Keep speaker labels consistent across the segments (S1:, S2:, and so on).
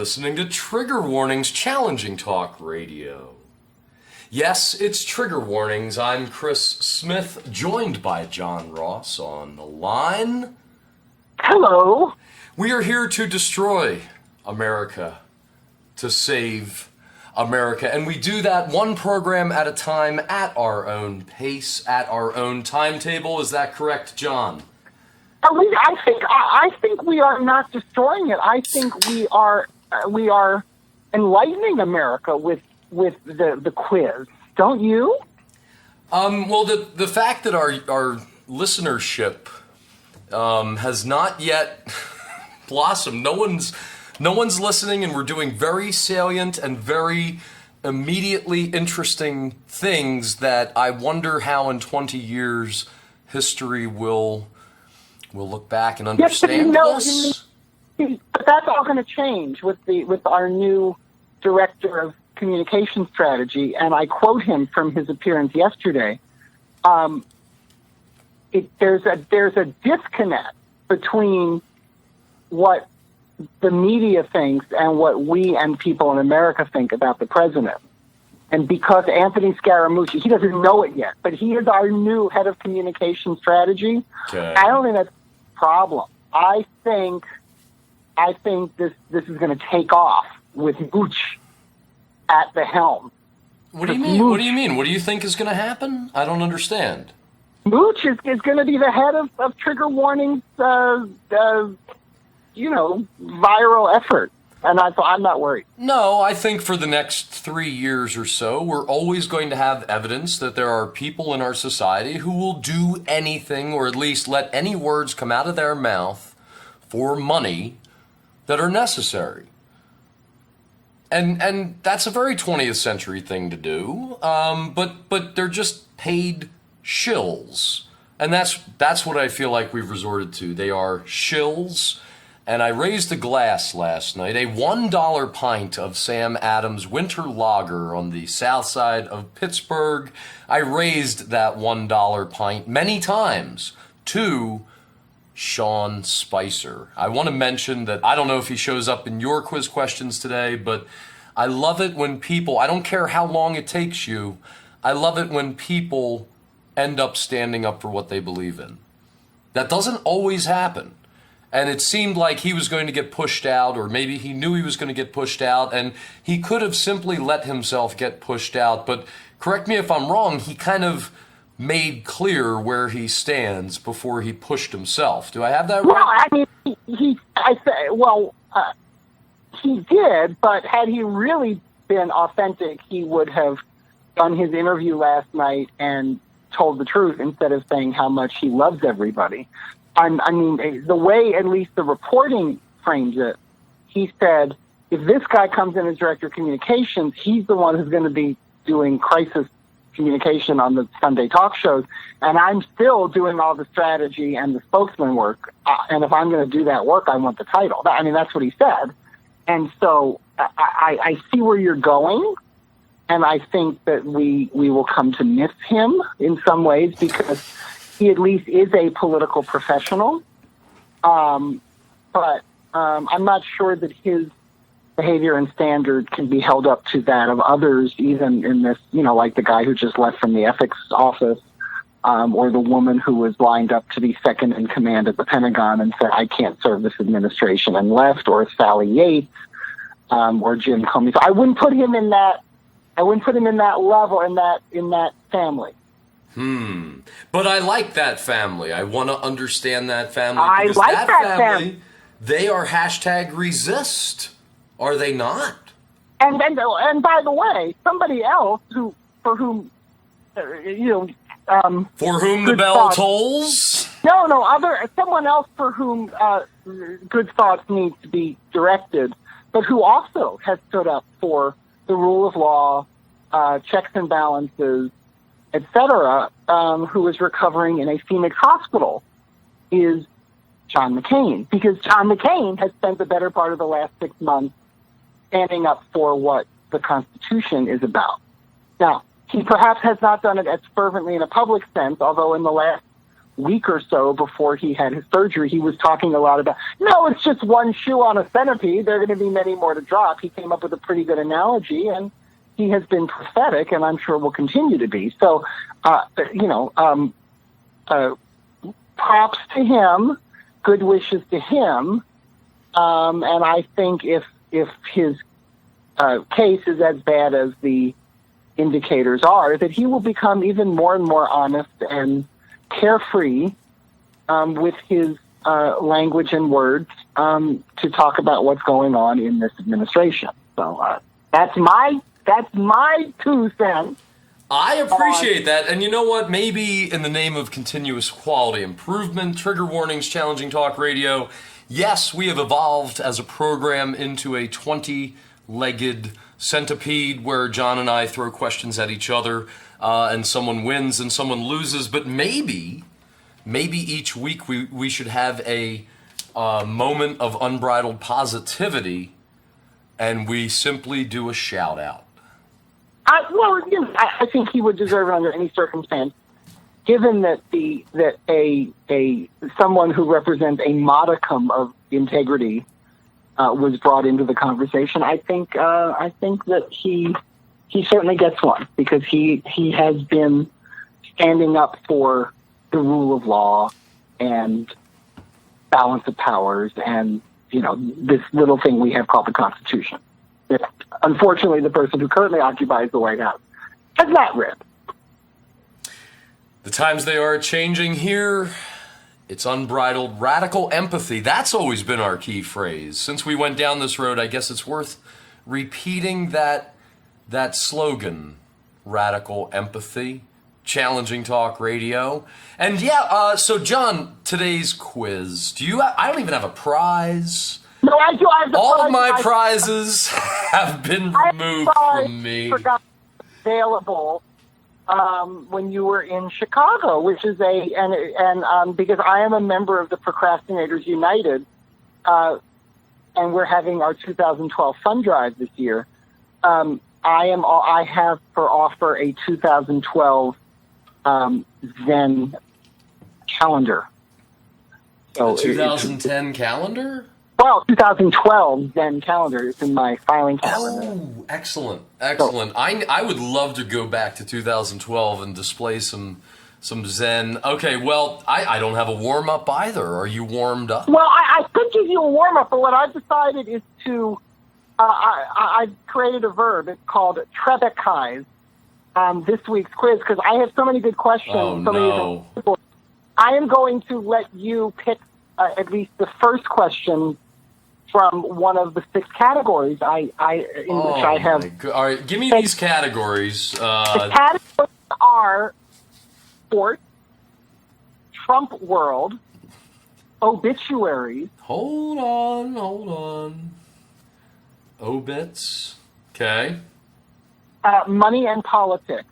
S1: listening to Trigger Warnings Challenging Talk Radio. Yes, it's Trigger Warnings. I'm Chris Smith, joined by John Ross on the line.
S2: Hello.
S1: We are here to destroy America, to save America, and we do that one program at a time, at our own pace, at our own timetable. Is that correct, John?
S2: I think we are not destroying it. I think we are enlightening America with the quiz. Don't you?
S1: Well, the fact that our listenership has not yet blossomed. No one's listening, and we're doing very salient and very immediately interesting things that I wonder how in 20 years history will look back and understand this.
S2: But that's all going to change with our new director of communication strategy, and I quote him from his appearance yesterday. There's a disconnect between what the media thinks and what we and people in America think about the president. And because Anthony Scaramucci, he doesn't know it yet, but he is our new head of communication strategy.
S1: Okay.
S2: I don't think that's a problem. I think this is going to take off with Mooch at the helm.
S1: What do you mean? What do you mean? What do you think is going to happen? I don't understand.
S2: Mooch is going to be the head of Trigger Warnings, viral effort. And I'm not worried.
S1: No, I think for the next 3 years or so, we're always going to have evidence that there are people in our society who will do anything, or at least let any words come out of their mouth for money that are necessary. And that's a very 20th century thing to do, but they're just paid shills. And that's what I feel like we've resorted to. They are shills. And I raised a glass last night, a $1 pint of Sam Adams Winter Lager on the south side of Pittsburgh. I raised that $1 pint many times to Sean Spicer. I want to mention that I don't know if he shows up in your quiz questions today, but I love it when people, I don't care how long it takes you, I love it when people end up standing up for what they believe in. That doesn't always happen. And it seemed like he was going to get pushed out, or maybe he knew he was going to get pushed out, and he could have simply let himself get pushed out. But correct me if I'm wrong, he kind of made clear where he stands before he pushed himself. Do I have that right?
S2: Well, I mean, he did, but had he really been authentic, he would have done his interview last night and told the truth instead of saying how much he loves everybody. I mean, the way at least the reporting frames it, he said, if this guy comes in as director of communications, he's the one who's going to be doing crisis communication on the Sunday talk shows, and I'm still doing all the strategy and the spokesman work, and if I'm going to do that work, I want the title. I mean, that's what he said. And so I see where you're going, and I think that we will come to miss him in some ways because he at least is a political professional, but I'm not sure that his behavior and standard can be held up to that of others, even in this, like the guy who just left from the ethics office, or the woman who was lined up to be second in command at the Pentagon and said, I can't serve this administration, and left, or Sally Yates, or Jim Comey. So I wouldn't put him in that level, in that family.
S1: But I like that family. I want to understand that family.
S2: I like that family.
S1: They are #resist. Are they not?
S2: And by the way, somebody else for whom
S1: the bell tolls?
S2: No, someone else for whom good thoughts need to be directed, but who also has stood up for the rule of law, checks and balances, etc., who is recovering in a Phoenix hospital, is John McCain. Because John McCain has spent the better part of the last 6 months standing up for what the Constitution is about. Now, he perhaps has not done it as fervently in a public sense, although in the last week or so before he had his surgery, he was talking a lot about, no, it's just one shoe on a centipede. There are going to be many more to drop. He came up with a pretty good analogy, and he has been prophetic, and I'm sure will continue to be. So, props to him, good wishes to him, and I think if his case is as bad as the indicators are, that he will become even more and more honest and carefree with his language and words to talk about what's going on in this administration. So that's my 2 cents.
S1: I appreciate that. And you know what? Maybe in the name of continuous quality improvement, trigger warnings, challenging talk radio, yes, we have evolved as a program into a 20-legged centipede where John and I throw questions at each other and someone wins and someone loses. But maybe each week we should have a moment of unbridled positivity and we simply do a shout out.
S2: I think he would deserve it under any circumstance, given that someone who represents a modicum of integrity was brought into the conversation. I think that he certainly gets one, because he has been standing up for the rule of law and balance of powers, and this little thing we have called the Constitution. That, unfortunately, the person who currently occupies the White House has not read.
S1: The times they are changing here. It's unbridled radical empathy. That's always been our key phrase. Since we went down this road, I guess it's worth repeating that slogan, radical empathy, challenging talk radio. And so John, today's quiz. I don't even have a prize.
S2: No, I do. I have the
S1: All
S2: prize.
S1: of my prizes have been removed from me.
S2: Forgot available when you were in Chicago, which is because I am a member of the Procrastinators United, and we're having our 2012 fund drive this year. I have for offer a 2012 Zen calendar. So
S1: 2010 calendar?
S2: Well, 2012 Zen calendar is in my filing calendar.
S1: Oh, excellent. I would love to go back to 2012 and display some Zen. Okay, well, I don't have a warm-up either. Are you warmed up?
S2: Well, I could give you a warm-up, but what I've decided is to, I've created a verb. It's called trebekize, this week's quiz, because I have so many good questions.
S1: Oh, no.
S2: I am going to let you pick at least the first question from one of the 6 categories which I have.
S1: All right, give me these categories.
S2: The categories are sports, Trump world, obituaries.
S1: Hold on. Obits. Okay.
S2: Money and politics,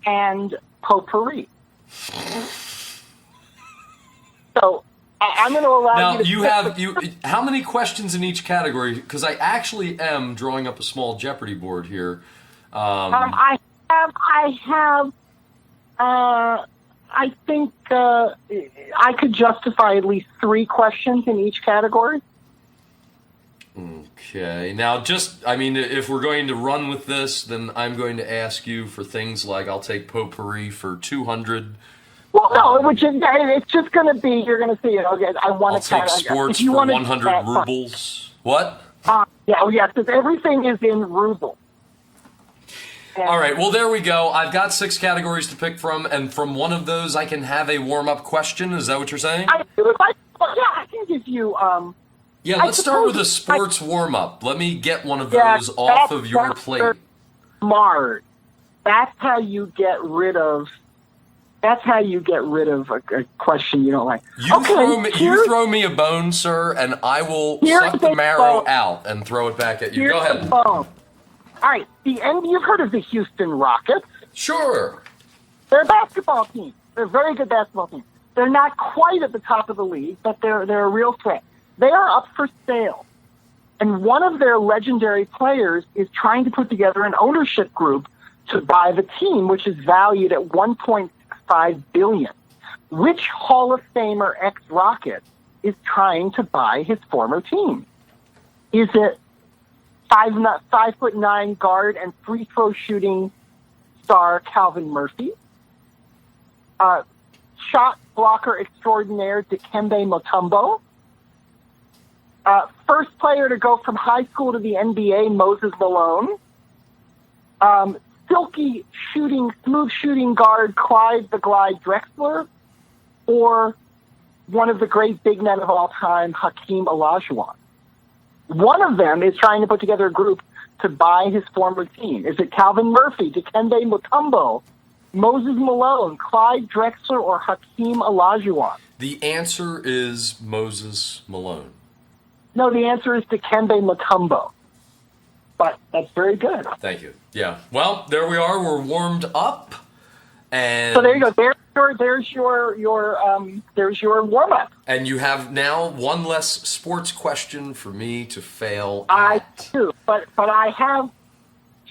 S2: and potpourri. So I'm going to allow you to...
S1: Now, how many questions in each category? Because I actually am drawing up a small Jeopardy board here.
S2: I think I could justify at least 3 questions in each category.
S1: Okay. Now, if we're going to run with this, then I'm going to ask you for things like, I'll take potpourri for 200.
S2: Well, no, it's just going to be, you're going to see it. Okay, I want
S1: I'll
S2: to
S1: take sports for 100 rubles. What?
S2: Yes, because everything is in rubles.
S1: All right, well, there we go. I've got 6 categories to pick from, and from one of those, I can have a warm-up question. Is that what you're saying?
S2: I can give you...
S1: let's start with a sports warm-up. Let me get one of those off of your plate.
S2: Smart. That's how you get rid of a question you don't like.
S1: You throw me a bone, sir, and I will suck the marrow out and throw it back at you. Go ahead.
S2: All right. You've heard of the Houston Rockets.
S1: Sure.
S2: They're a basketball team. They're a very good basketball team. They're not quite at the top of the league, but they're a real threat. They are up for sale. And one of their legendary players is trying to put together an ownership group to buy the team, which is valued at $1.5 $1.5 billion. Which Hall of Famer ex-Rocket is trying to buy his former team? Is it 5'9" guard and free throw shooting star Calvin Murphy? Shot blocker extraordinaire Dikembe Mutombo? First player to go from high school to the NBA, Moses Malone? Smooth shooting guard Clyde the Glide Drexler? Or one of the great big men of all time, Hakeem Olajuwon? One of them is trying to put together a group to buy his former team. Is it Calvin Murphy, Dikembe Mutombo, Moses Malone, Clyde Drexler, or Hakeem Olajuwon?
S1: The answer is Moses Malone.
S2: No, the answer is Dikembe Mutombo. But that's very good.
S1: Thank you. Yeah. Well, there we are. We're warmed up. And
S2: so there you go. There's your warm up.
S1: And you have now one less sports question for me to fail
S2: I
S1: at.
S2: do, but I have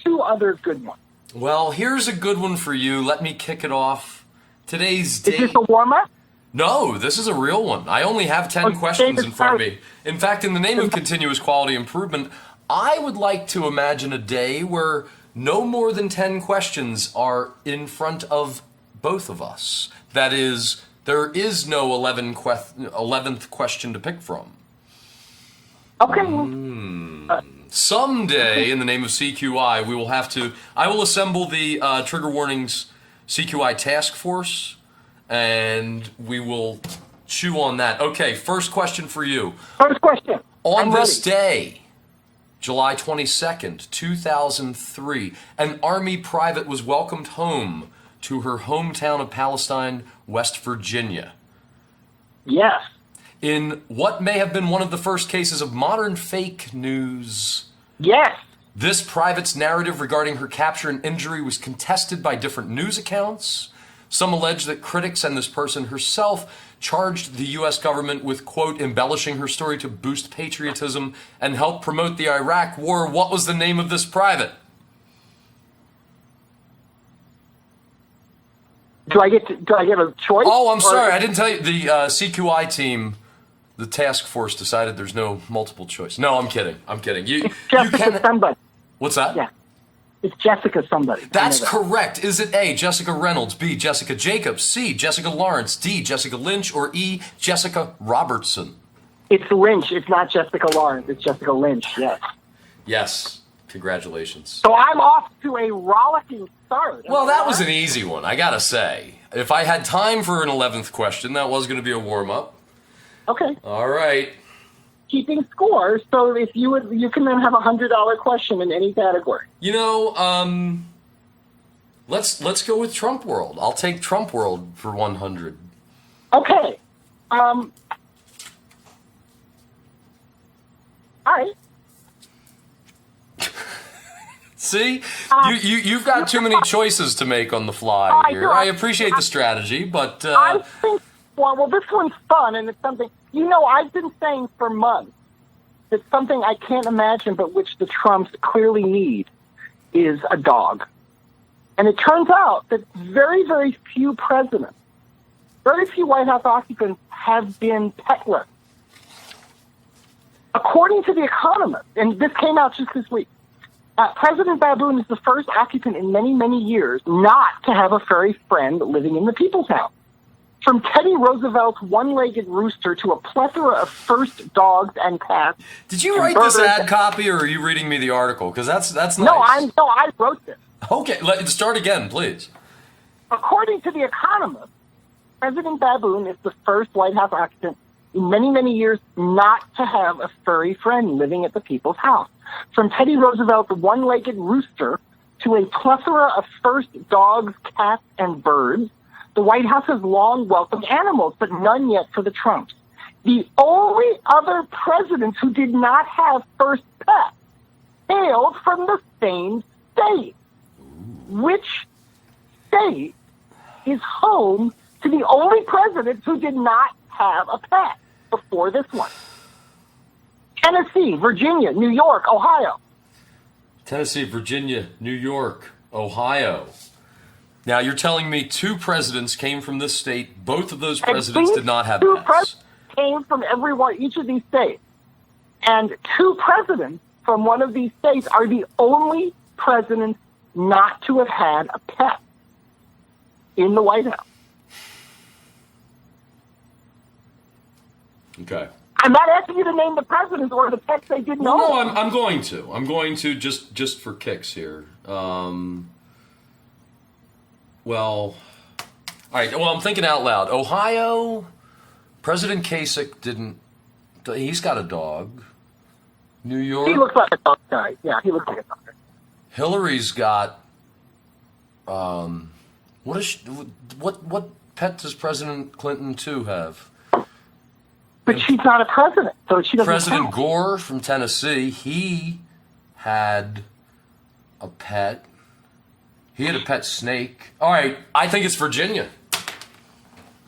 S2: two other good ones.
S1: Well, here's a good one for you. Let me kick it off. Today's date.
S2: Is this a warm up?
S1: No, this is a real one. I only have 10 questions in front of me. In fact, in the name of continuous quality improvement, I would like to imagine a day where no more than 10 questions are in front of both of us. That is, there is no 11th question to pick from.
S2: Okay.
S1: Someday, in the name of CQI, I will assemble the Trigger Warnings CQI task force, and we will chew on that. Okay, first question for you.
S2: First question.
S1: On this day, July 22nd, 2003, an Army private was welcomed home to her hometown of Palestine, West Virginia.
S2: Yes.
S1: In what may have been one of the first cases of modern fake news.
S2: Yes.
S1: This private's narrative regarding her capture and injury was contested by different news accounts. Some allege that critics and this person herself charged the U.S. government with, quote, embellishing her story to boost patriotism and help promote the Iraq War. What was the name of this private?
S2: Do I get a choice?
S1: Oh, I'm sorry. I didn't tell you. The CQI team, the task force, decided there's no multiple choice. No, I'm kidding.
S2: It's Jessica somebody.
S1: What's that?
S2: Yeah. It's Jessica somebody.
S1: That's correct. Is it A, Jessica Reynolds, B, Jessica Jacobs, C, Jessica Lawrence, D, Jessica Lynch, or E, Jessica Robertson?
S2: It's Lynch. It's not Jessica Lawrence. It's Jessica Lynch, yes.
S1: Yes. Congratulations.
S2: So I'm off to a rollicking start.
S1: Well, that was an easy one, I gotta say. If I had time for an 11th question, that was going to be a warm-up.
S2: Okay.
S1: All right.
S2: Keeping score, so if you can then have a $100 question in any category.
S1: You know, let's go with Trump World. I'll take Trump World for 100.
S2: Okay. All right.
S1: See, you've got too many choices to make on the fly here. I appreciate the strategy, but
S2: I think well, this one's fun, and it's something I've been saying for months. It's something I can't imagine, but which the Trumps clearly need is a dog. And it turns out that very, very few presidents, very few White House occupants have been petless. According to The Economist, and this came out just this week, President Baboon is the first occupant in many, many years not to have a furry friend living in the people's house. From Teddy Roosevelt's one-legged rooster to a plethora of first dogs and cats.
S1: Did you write this ad copy, or are you reading me the article? Because that's nice.
S2: No, I wrote this.
S1: Okay, start again, please.
S2: According to The Economist, President Baboon is the first White House occupant in many, many years not to have a furry friend living at the people's house. From Teddy Roosevelt's one-legged rooster to a plethora of first dogs, cats, and birds, the White House has long welcomed animals, but none yet for the Trumps. The only other presidents who did not have first pets hailed from the same state. Which state is home to the only president who did not have a pet before this one? Tennessee, Virginia, New York, Ohio.
S1: Tennessee, Virginia, New York, Ohio. Now, you're telling me 2 presidents came from this state. Both of those
S2: And
S1: presidents
S2: these
S1: did not have
S2: 2
S1: pets.
S2: presidents came from each of these states. And 2 presidents from one of these states are the only presidents not to have had a pet in the White House.
S1: Okay.
S2: I'm not asking you to name the presidents or the pets they didn't own.
S1: No, I'm going to. I'm going to just for kicks here. Well, all right. Well, I'm thinking out loud. Ohio, President Kasich didn't. He's got a dog. New York.
S2: He looks like a dog guy. Yeah, he looks like a dog guy.
S1: Hillary's got. What pet does President Clinton too have?
S2: But she's not a president, so she doesn't
S1: President
S2: count.
S1: Gore from Tennessee, he had a pet. He had a pet snake. All right, I think it's Virginia.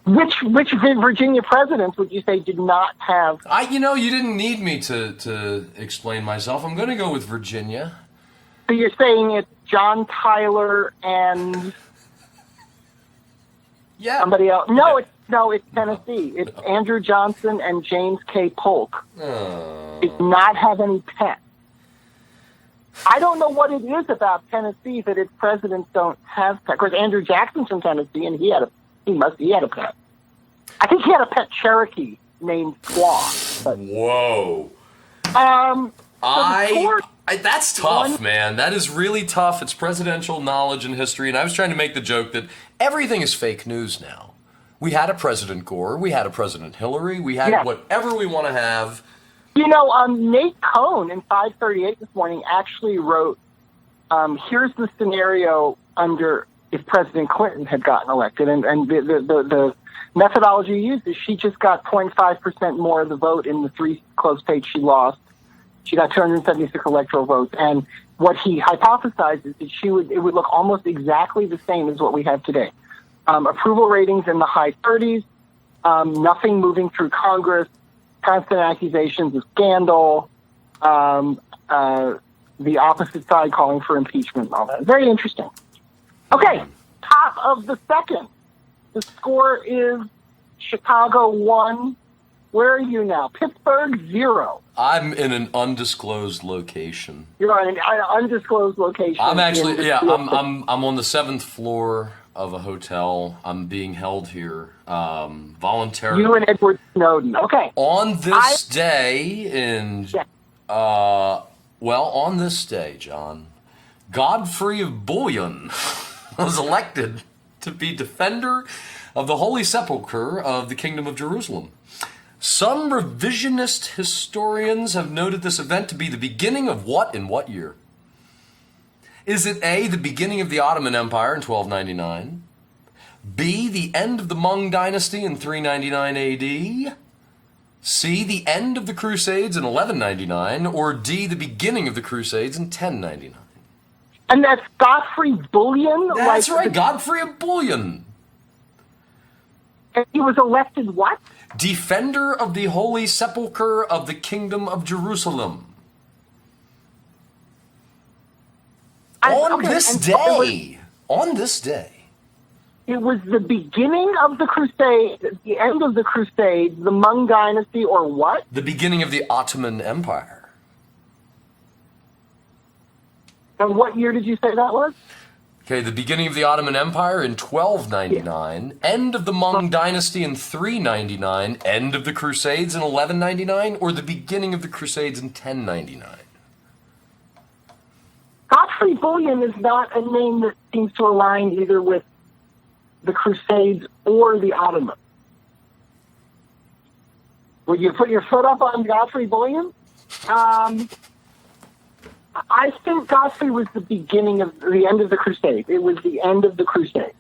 S2: Which Virginia presidents would you say did not have?
S1: You didn't need me to explain myself. I'm going to go with Virginia.
S2: So you're saying it's John Tyler and
S1: Yeah.
S2: somebody else? No, it's Tennessee. It's Andrew Johnson and James K. Polk. Did not have any pets. I don't know what it is about Tennessee that its presidents don't have pets. Of course, Andrew Jackson's from Tennessee, and he had a pet. I think he had a pet Cherokee named Squaw. But,
S1: Whoa.
S2: Score-
S1: That's tough, man. That is really tough. It's presidential knowledge and history, and I was trying to make the joke that everything is fake news now. We had a President Gore, we had a President Hillary, we had whatever we want to have.
S2: Nate Cohn in 538 this morning actually wrote, here's the scenario under if President Clinton had gotten elected. And the methodology used is she just got 0.5% more of the vote in the 3 close states she lost. She got 276 electoral votes. And what he hypothesized is that it would look almost exactly the same as what we have today. Approval ratings in the high 30s, nothing moving through Congress, constant accusations of scandal, the opposite side calling for impeachment and all that. Very interesting. Okay, top of the second. The score is Chicago 1. Where are you now? Pittsburgh 0.
S1: I'm in an undisclosed location.
S2: You're on an undisclosed location.
S1: I'm actually, I'm on the 7th floor of a hotel. I'm being held here voluntarily.
S2: You and Edward Snowden. Okay.
S1: On this day on this day, John, Godfrey of Bouillon was elected to be defender of the Holy Sepulchre of the Kingdom of Jerusalem. Some revisionist historians have noted this event to be the beginning of what in what year? Is it A, the beginning of the Ottoman Empire in 1299? B, the end of the Ming Dynasty in 399 AD? C, the end of the Crusades in 1199? Or D, the beginning of the Crusades in 1099?
S2: And that's Godfrey Bouillon?
S1: That's right, Godfrey of Bouillon.
S2: And he was elected what?
S1: Defender of the Holy Sepulchre of the Kingdom of Jerusalem. On this day,
S2: it was the beginning of the Crusade, the end of the Crusades, the Ming Dynasty, or what?
S1: The beginning of the Ottoman Empire.
S2: And what year did you say that was?
S1: Okay, the beginning of the Ottoman Empire in 1299, end of the Ming Dynasty in 399, end of the Crusades in 1199, or the beginning of the Crusades in 1099?
S2: Godfrey Bouillon is not a name that seems to align either with the Crusades or the Ottomans. Would you put your foot up on Godfrey Bouillon? I think Godfrey was the beginning of the end of the Crusade. It was the end of the Crusade.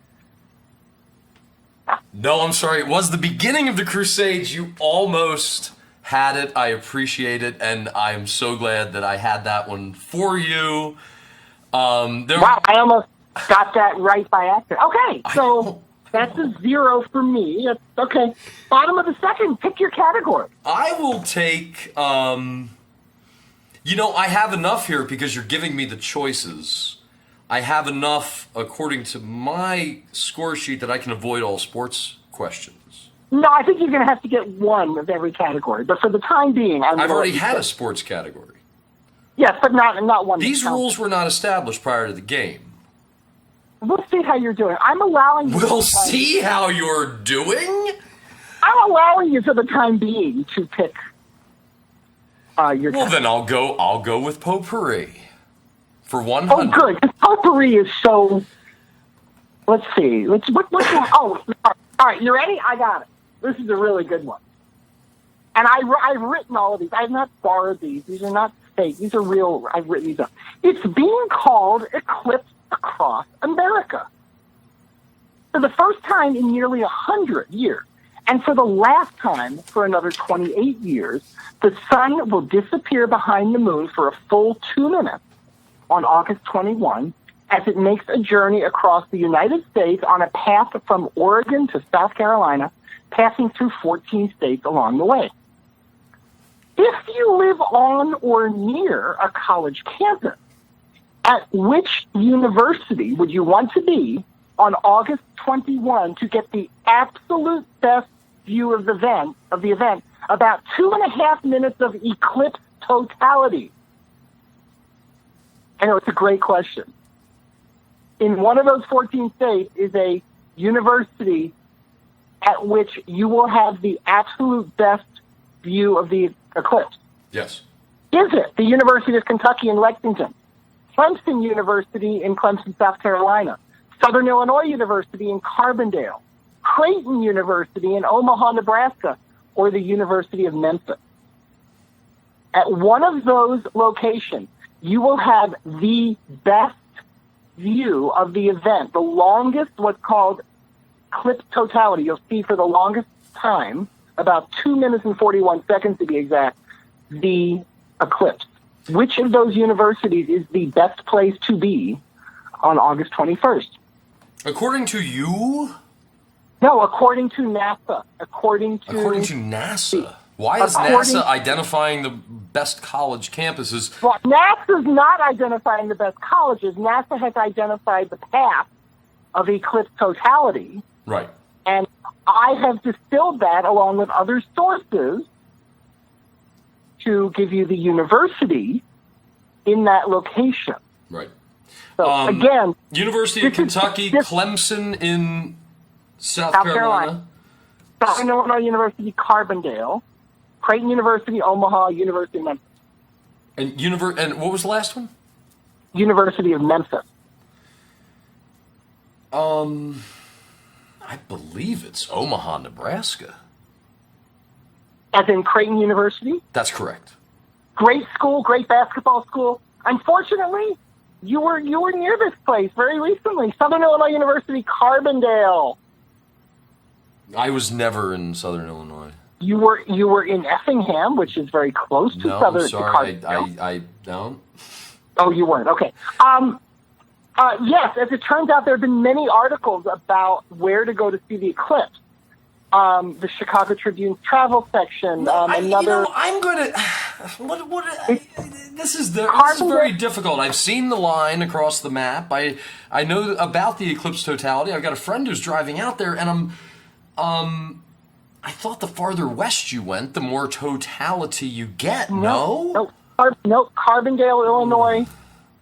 S1: No, I'm sorry. It was the beginning of the Crusades. You almost had it. I appreciate it, and I'm so glad that I had that one for you.
S2: Wow, I almost got that right by accident. Okay, so that's a 0 for me. That's, okay. Bottom of the second, pick your category.
S1: I will take, I have enough here because you're giving me the choices. I have enough, according to my score sheet, that I can avoid all sports questions.
S2: No, I think you're going to have to get one of every category. But for the time being,
S1: I've already had a sports category.
S2: Yes, but not one.
S1: These rules were not established prior to the game.
S2: We'll see how you're doing. I'm allowing you.
S1: We'll see how you're doing?
S2: I'm allowing you for the time being to pick your
S1: Well, then I'll go with potpourri for 100.
S2: Oh, good. 'Cause potpourri is so. Let's see. What? Oh, all right. You ready? I got it. This is a really good one. And I've written all of these. I have not borrowed these. These are not fake. These are real. I've written these up. It's being called Eclipse Across America for the first time in nearly 100 years. And for the last time for another 28 years, the sun will disappear behind the moon for a full 2 minutes on August 21 as it makes a journey across the United States on a path from Oregon to South Carolina, passing through 14 states along the way. If you live on or near a college campus, at which university would you want to be on August 21 to get the absolute best view of the event, about 2.5 minutes of eclipse totality? I know it's a great question. In one of those 14 states is a university at which you will have the absolute best view of the eclipse.
S1: Yes.
S2: Is it the University of Kentucky in Lexington, Clemson University in Clemson, South Carolina, Southern Illinois University in Carbondale, Creighton University in Omaha, Nebraska, or the University of Memphis? At one of those locations, you will have the best view of the event, the longest, what's called eclipse totality. You'll see for the longest time, about 2 minutes and 41 seconds to be exact, the eclipse. Which of those universities is the best place to be on August 21st?
S1: According to you?
S2: No, according to NASA. According to
S1: NASA? Why is NASA identifying the best college campuses?
S2: Well, NASA's not identifying the best colleges. NASA has identified the path of eclipse totality.
S1: Right.
S2: And I have distilled that along with other sources to give you the university in that location.
S1: Right.
S2: So again,
S1: University of Kentucky, Clemson in South Carolina.
S2: Southern Illinois University, Carbondale, Creighton University, Omaha, University of Memphis.
S1: And what was the last one?
S2: University of Memphis.
S1: I believe it's Omaha, Nebraska.
S2: As in Creighton University?
S1: That's correct.
S2: Great school, great basketball school. Unfortunately, you were near this place very recently. Southern Illinois University, Carbondale.
S1: I was never in Southern Illinois.
S2: You were in Effingham, which is very close to Southern.
S1: Sorry, I don't.
S2: Oh, you weren't. Okay. Yes, as it turns out, there have been many articles about where to go to see the eclipse. The Chicago Tribune's travel section. I'm
S1: going to. This is very difficult. I've seen the line across the map. I know about the eclipse totality. I've got a friend who's driving out there, and I thought the farther west you went, the more totality you get. No,
S2: Carbondale, Illinois.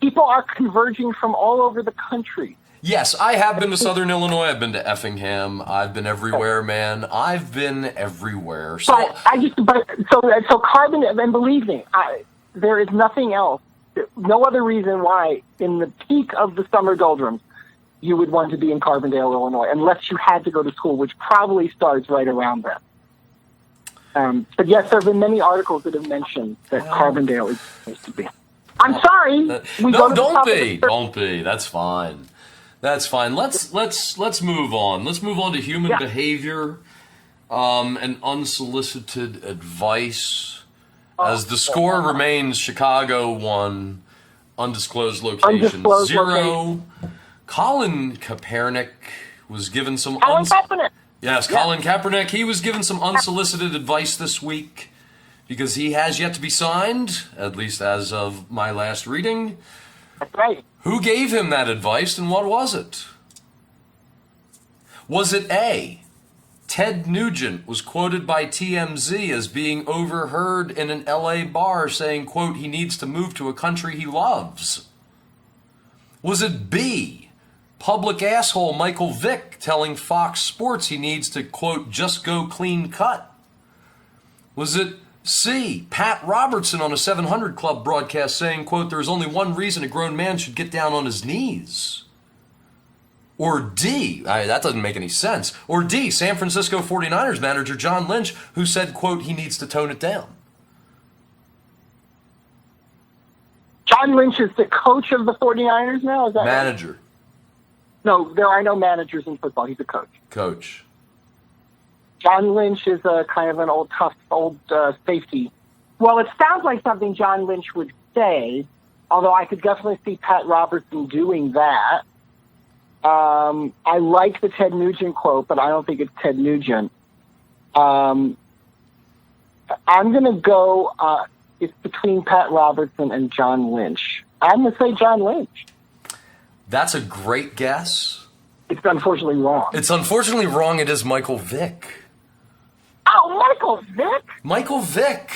S2: People are converging from all over the country.
S1: Yes, I have been to Southern Illinois. I've been to Effingham. I've been everywhere, man. I've been everywhere. So
S2: so Carbondale, and believe me, there is nothing else, no other reason why in the peak of the summer doldrums you would want to be in Carbondale, Illinois, unless you had to go to school, which probably starts right around then. But yes, there have been many articles that have mentioned that Carbondale is supposed to be. I'm sorry.
S1: Don't be. That's fine. That's fine. Let's move on. Let's move on to human behavior and unsolicited advice. As the score remains, Chicago 1, undisclosed location 0. Colin Kaepernick was given some.
S2: Colin
S1: Kaepernick. He was given some unsolicited advice this week because he has yet to be signed, at least as of my last reading.
S2: That's right.
S1: Who gave him that advice and what was it? Was it A, Ted Nugent was quoted by TMZ as being overheard in an LA bar saying, quote, he needs to move to a country he loves? Was it B, public asshole Michael Vick telling Fox Sports he needs to, quote, just go clean cut? Was it C, Pat Robertson on a 700 Club broadcast saying, quote, there's only one reason a grown man should get down on his knees? Or D, that doesn't make any sense. Or D, San Francisco 49ers manager John Lynch, who said, quote, he needs to tone it down.
S2: John Lynch is the coach of the 49ers now? Is that
S1: Manager.
S2: Right? No, there are no managers in football. He's a coach.
S1: Coach.
S2: John Lynch is a kind of an old safety. Well, it sounds like something John Lynch would say, although I could definitely see Pat Robertson doing that. I like the Ted Nugent quote, but I don't think it's Ted Nugent. I'm going to go, it's between Pat Robertson and John Lynch. I'm going to say John Lynch.
S1: That's a great guess.
S2: It's unfortunately wrong.
S1: It's unfortunately wrong. It is Michael Vick.
S2: Oh, Michael Vick?
S1: Michael Vick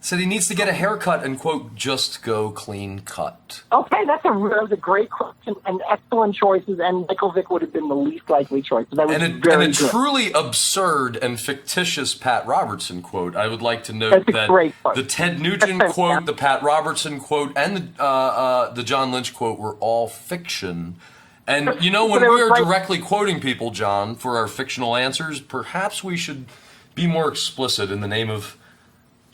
S1: said he needs to get a haircut and, quote, just go clean cut.
S2: Okay, that was a great question and excellent choices, and Michael Vick would have been the least likely choice. So that was
S1: And
S2: very
S1: a
S2: good.
S1: truly absurd and fictitious Pat Robertson quote. I would like to note
S2: That's a
S1: that
S2: great quote.
S1: the Ted Nugent quote, the Pat Robertson quote, and the John Lynch quote were all fiction. And, you know, when
S2: But it
S1: we
S2: was
S1: are
S2: like-
S1: directly quoting people, John, for our fictional answers, perhaps we should be more explicit in the name of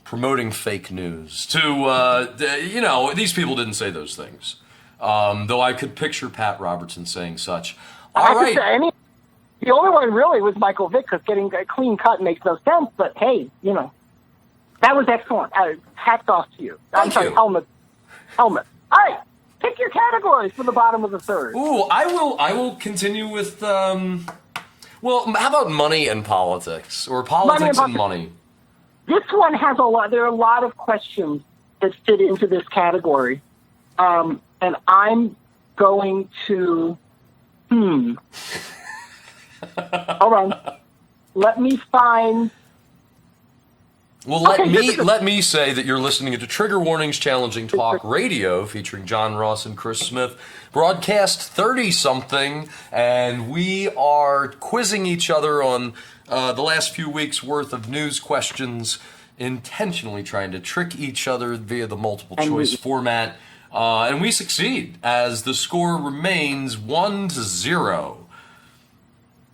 S1: promoting fake news. You know, these people didn't say those things. Though I could picture Pat Robertson saying such. All right.
S2: The only one really was Michael Vick, because getting a clean cut makes no sense. But hey, you know, that was excellent. Hats off to you. I'm
S1: Thank
S2: sorry,
S1: you.
S2: helmet. All right, pick your categories for the bottom of the third.
S1: Ooh, I will continue with, well, how about money and politics? Or politics and money?
S2: This one has there are a lot of questions that fit into this category. And I'm going to, hold on. Let me find.
S1: Well, let me say that you're listening to Trigger Warnings Challenging Talk Radio featuring John Ross and Chris Smith, broadcast 30-something, and we are quizzing each other on the last few weeks' worth of news questions, intentionally trying to trick each other via the multiple choice format, and we succeed as the score remains 1-0.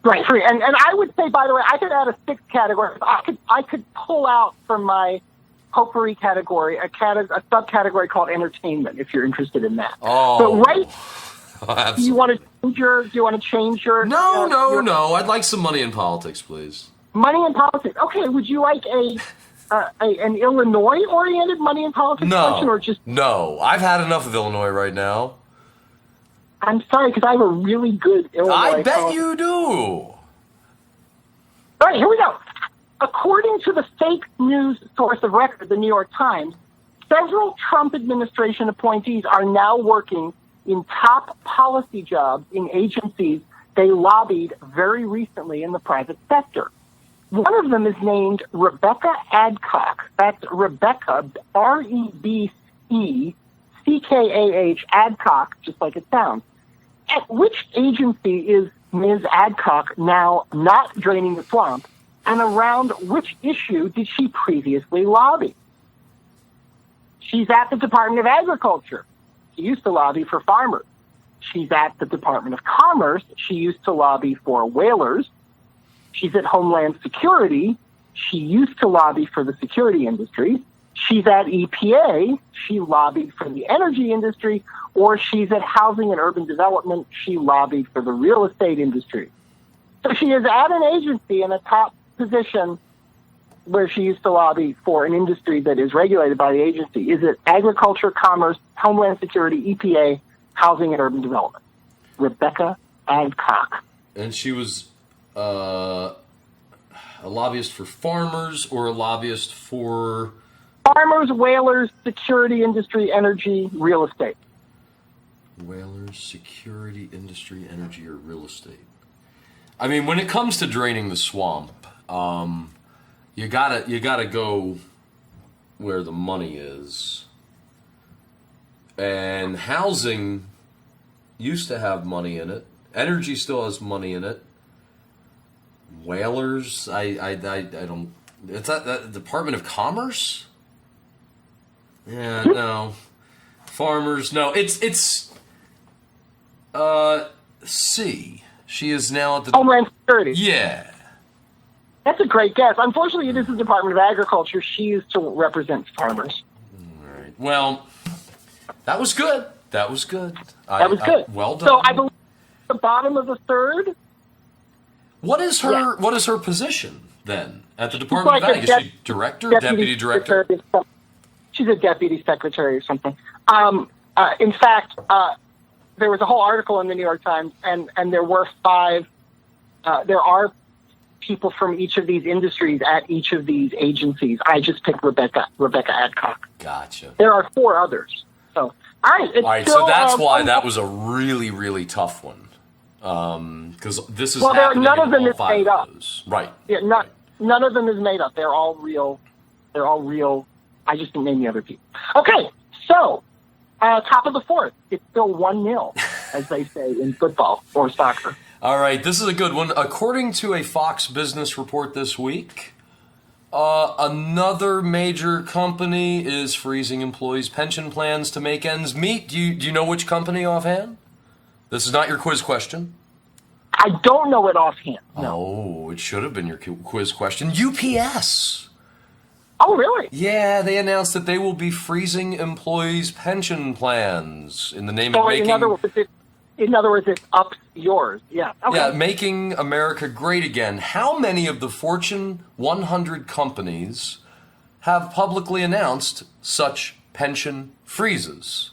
S2: Right, free. And I would say, by the way, I could add a sixth category. I could pull out from my potpourri category a subcategory called entertainment, if you're interested in that.
S1: Oh,
S2: but right, do you want to change your?
S1: No. I'd like some money in politics, please.
S2: Money in politics. Okay, would you like an Illinois-oriented money in politics question, or just?
S1: No, I've had enough of Illinois right now.
S2: I'm sorry, because I have a really good Illinois.
S1: I bet you do.
S2: All right, here we go. According to the fake news source of record, the New York Times, several Trump administration appointees are now working in top policy jobs in agencies they lobbied very recently in the private sector. One of them is named Rebecca Adcock. That's Rebecca, Rebekah Adcock, just like it sounds. At which agency is Ms. Adcock now not draining the swamp, and around which issue did she previously lobby? She's at the Department of Agriculture. She used to lobby for farmers. She's at the Department of Commerce. She used to lobby for whalers. She's at Homeland Security. She used to lobby for the security industry. She's at EPA. She lobbied for the energy industry. Or she's at Housing and Urban Development. She lobbied for the real estate industry. So she is at an agency in a top position where she used to lobby for an industry that is regulated by the agency. Is it Agriculture, Commerce, Homeland Security, EPA, Housing and Urban Development? Rebecca Adcock.
S1: And she was a lobbyist for farmers or a lobbyist for...
S2: Farmers, whalers, security industry, energy, real estate.
S1: Whalers, security, industry, energy, or real estate. I mean, when it comes to draining the swamp, you gotta go where the money is. And housing used to have money in it. Energy still has money in it. Whalers, I don't. It's that Department of Commerce. Yeah, no. Farmers, no. It's C. She is now at the
S2: Homeland Security.
S1: Yeah.
S2: That's a great guess. Unfortunately, this is the Department of Agriculture. She used to represent farmers.
S1: All right. Well, that was good. That was good.
S2: That was good.
S1: Well done.
S2: So I believe the bottom of the third.
S1: What is her position then at the Department of Ag? Is she director, deputy director?
S2: She's a deputy secretary or something. In fact, there was a whole article in the New York Times, and there were there are people from each of these industries at each of these agencies. I just picked Rebecca Adcock.
S1: Gotcha.
S2: There are 4 others. So, all right.
S1: So that's why that was a really, really tough one. Because this is happening
S2: none of them
S1: all
S2: is
S1: 5
S2: made
S1: of
S2: up.
S1: those. Right.
S2: Yeah, none of them is made up. They're all real. I just didn't name the other people. Okay, so top of the 4th. It's still 1-0, as they say in football or soccer.
S1: All right, this is a good one. According to a Fox Business report this week, another major company is freezing employees' pension plans to make ends meet. Do you know which company offhand? This is not your quiz question.
S2: I don't know it offhand. No.
S1: Oh, it should have been your quiz question. UPS.
S2: Oh, really?
S1: Yeah, they announced that they will be freezing employees' pension plans in the name of making...
S2: In other words, it ups yours. Yeah. Okay.
S1: Yeah, making America great again. How many of the Fortune 100 companies have publicly announced such pension freezes?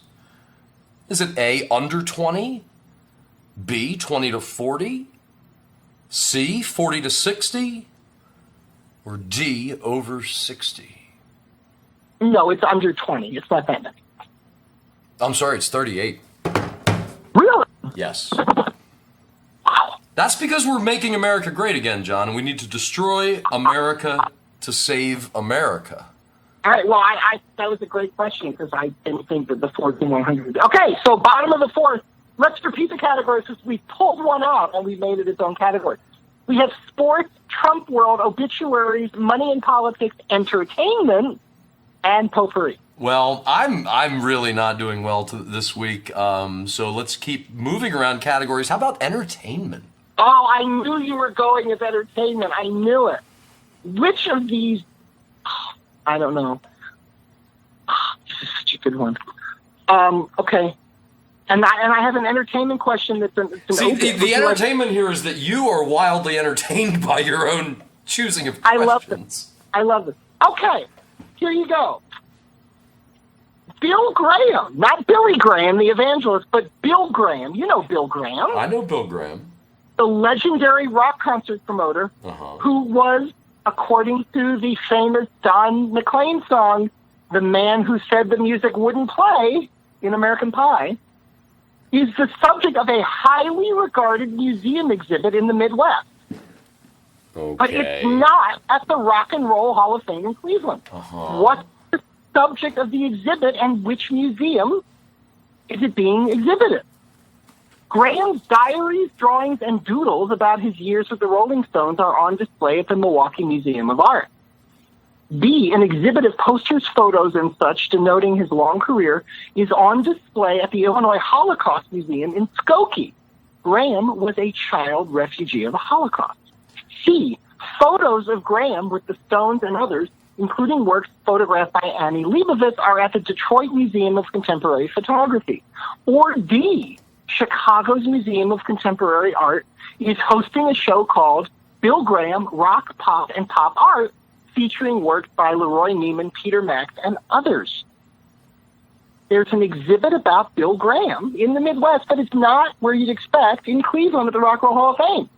S1: Is it A, under 20? B, 20 to 40? C, 40 to 60? Or D, over 60?
S2: No, it's under 20. It's not that many.
S1: I'm sorry, it's 38.
S2: Really?
S1: Yes.
S2: Wow.
S1: That's because we're making America great again, John, and we need to destroy America to save America.
S2: All right, well, I that was a great question because I didn't think that the Fortune 100... Okay, so bottom of the 4th. Let's repeat the categories because we pulled one out and we made it its own category. We have sports, Trump world, obituaries, money and politics, entertainment, and potpourri.
S1: Well, I'm really not doing well this week, so let's keep moving around categories. How about entertainment?
S2: Oh, I knew you were going with entertainment. I knew it. Which of these... I don't know. This is such a good one. Okay. And I have an entertainment question that's an
S1: See, the entertainment here is that you are wildly entertained by your own choosing of questions.
S2: I love this. Okay, here you go. Bill Graham, not Billy Graham, the evangelist, but Bill Graham. You know Bill Graham.
S1: I know Bill Graham.
S2: The legendary rock concert promoter who was, according to the famous Don McLean song, the man who said the music wouldn't play in American Pie, is the subject of a highly regarded museum exhibit in the Midwest.
S1: Okay.
S2: But it's not at the Rock and Roll Hall of Fame in Cleveland. What's the subject of the exhibit and which museum is it being exhibited? Graham's diaries, drawings, and doodles about his years with the Rolling Stones are on display at the Milwaukee Museum of Art. B, an exhibit of posters, photos, and such denoting his long career is on display at the Illinois Holocaust Museum in Skokie. Graham was a child refugee of the Holocaust. C, photos of Graham with the Stones and others, including works photographed by Annie Leibovitz, are at the Detroit Museum of Contemporary Photography. Or D, Chicago's Museum of Contemporary Art is hosting a show called Bill Graham, Rock, Pop, and Pop Art, featuring work by Leroy Neiman, Peter Max, and others. There's an exhibit about Bill Graham in the Midwest, but it's not where you'd expect in Cleveland at the Rock and Roll Hall of Fame.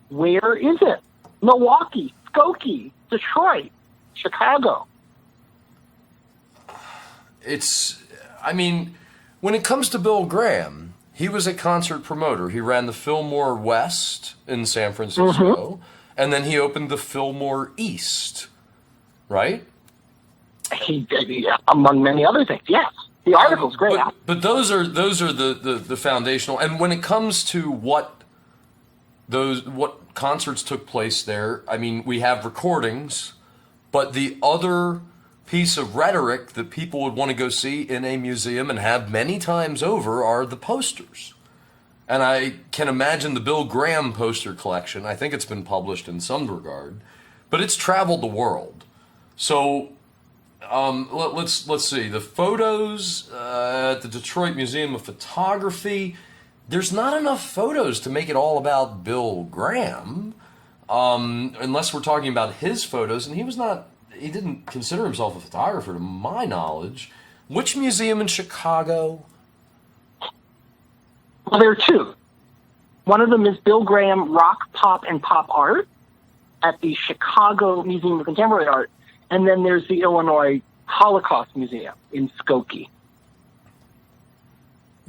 S2: Where is it? Milwaukee, Skokie, Detroit, Chicago.
S1: When it comes to Bill Graham, he was a concert promoter. He ran the Fillmore West in San Francisco, and then he opened the Fillmore East, right?
S2: He did, among many other things. Yes, the article's great.
S1: But those are the foundational. And when it comes to what concerts took place there, I mean, we have recordings, but the other piece of rhetoric that people would want to go see in a museum and have many times over are the posters. And I can imagine the Bill Graham poster collection. I think it's been published in some regard, but it's traveled the world. So let's see. The photos at the Detroit Museum of Photography, there's not enough photos to make it all about Bill Graham, unless we're talking about his photos. And he didn't consider himself a photographer, to my knowledge. Which museum in Chicago?
S2: Well, there are two. One of them is Bill Graham Rock, Pop, and Pop Art at the Chicago Museum of Contemporary Art. And then there's the Illinois Holocaust Museum in Skokie.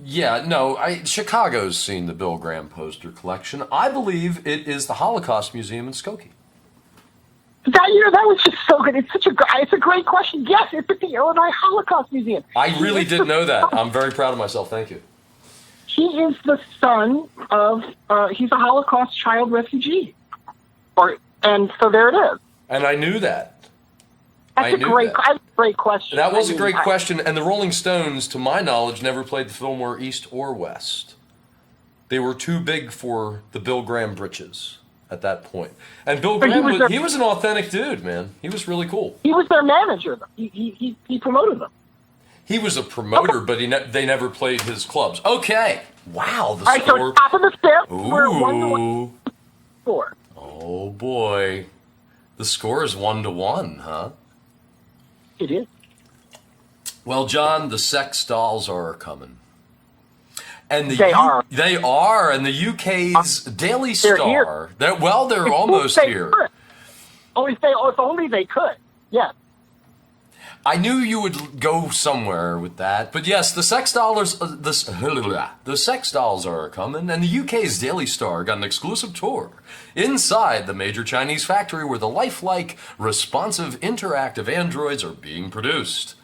S1: Yeah, no, Chicago's seen the Bill Graham poster collection. I believe it is the Holocaust Museum in Skokie.
S2: That was just so good. It's a great question. Yes, it's at the Illinois Holocaust Museum.
S1: I really didn't know that. I'm very proud of myself. Thank you.
S2: He is the son of, he's a Holocaust child refugee. And so there it is.
S1: And I knew that.
S2: That's a great question.
S1: That was a great question. And the Rolling Stones, to my knowledge, never played the Fillmore East or West. They were too big for the Bill Graham britches at that point. And Bill Graham, he was an authentic dude, man. He was really cool.
S2: He was their manager, though. He promoted them.
S1: He was a promoter, but they never played his clubs. Okay. Wow.
S2: All right, so top of the fifth, we're 1-1 score.
S1: Oh, boy. The score is 1-1, huh?
S2: It is.
S1: Well, John, the sex dolls are coming. And
S2: They are.
S1: They are. And the UK's Daily Star. They're almost here.
S2: Oh, if only they could. Yes.
S1: I knew you would go somewhere with that, but yes, the sex dolls are coming, and the UK's Daily Star got an exclusive tour inside the major Chinese factory where the lifelike, responsive, interactive androids are being produced.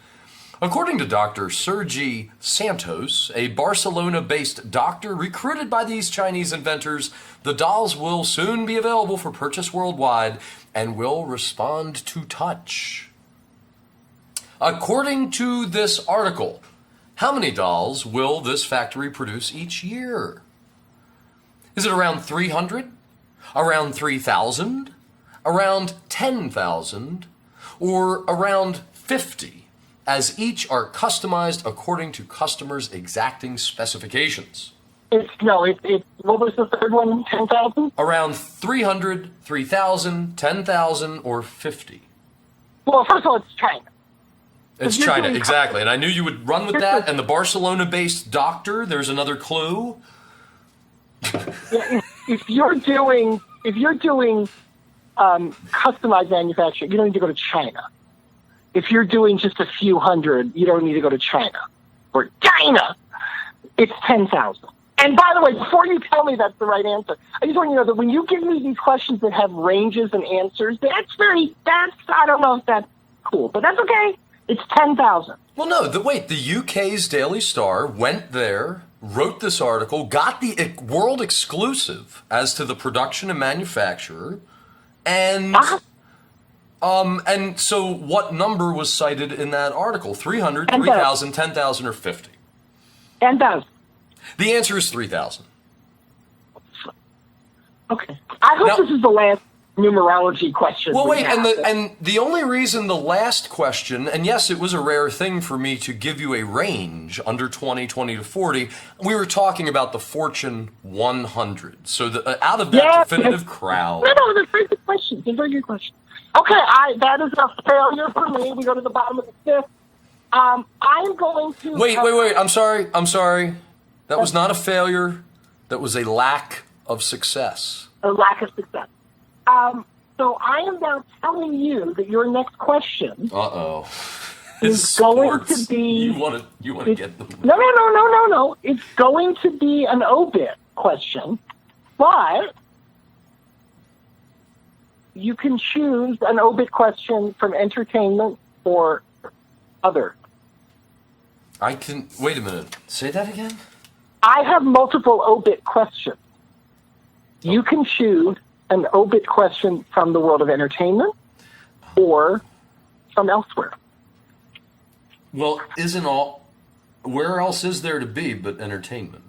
S1: According to Dr. Sergi Santos, a Barcelona-based doctor recruited by these Chinese inventors, the dolls will soon be available for purchase worldwide and will respond to touch. According to this article, how many dolls will this factory produce each year? Is it around 300? Around 3,000? Around 10,000? Or around 50, as each are customized according to customers' exacting specifications?
S2: What was the third one? 10,000?
S1: Around 300, 3,000, 10,000, or 50.
S2: Well, first of all, it's China.
S1: It's China, exactly. And I knew you would run with that. And the Barcelona-based doctor, there's another clue.
S2: If you're doing customized manufacturing, you don't need to go to China. If you're doing just a few hundred, you don't need to go to China. Or China! It's 10,000. And by the way, before you tell me that's the right answer, I just want you to know that when you give me these questions that have ranges and answers, I don't know if that's cool, but that's okay. It's 10,000.
S1: Well, no, the UK's Daily Star went there, wrote this article, got the world exclusive as to the production and manufacturer, and so what number was cited in that article? 300, 3,000, 10,000, or 50?
S2: 10,000.
S1: The answer is 3,000.
S2: Okay. I hope this is the last numerology question.
S1: Well, wait, and the only reason the last question, and yes, it was a rare thing for me to give you a range under 20 to 40, we were talking about the Fortune 100. So out of that definitive crowd.
S2: No, that's a very good question. It's a very good question. Okay, that is a failure for me. We go to the bottom of the fifth. I'm going to...
S1: Wait, I'm sorry. That was not a failure. That was a lack of success.
S2: A lack of success. So I am now telling you that your next question is going to
S1: Sports.
S2: be...
S1: You want to get them.
S2: No. It's going to be an obit question, but you can choose an obit question from entertainment or other.
S1: Wait a minute. Say that again?
S2: I have multiple obit questions. You can choose an obit question from the world of entertainment or from elsewhere.
S1: Well, where else is there to be but entertainment?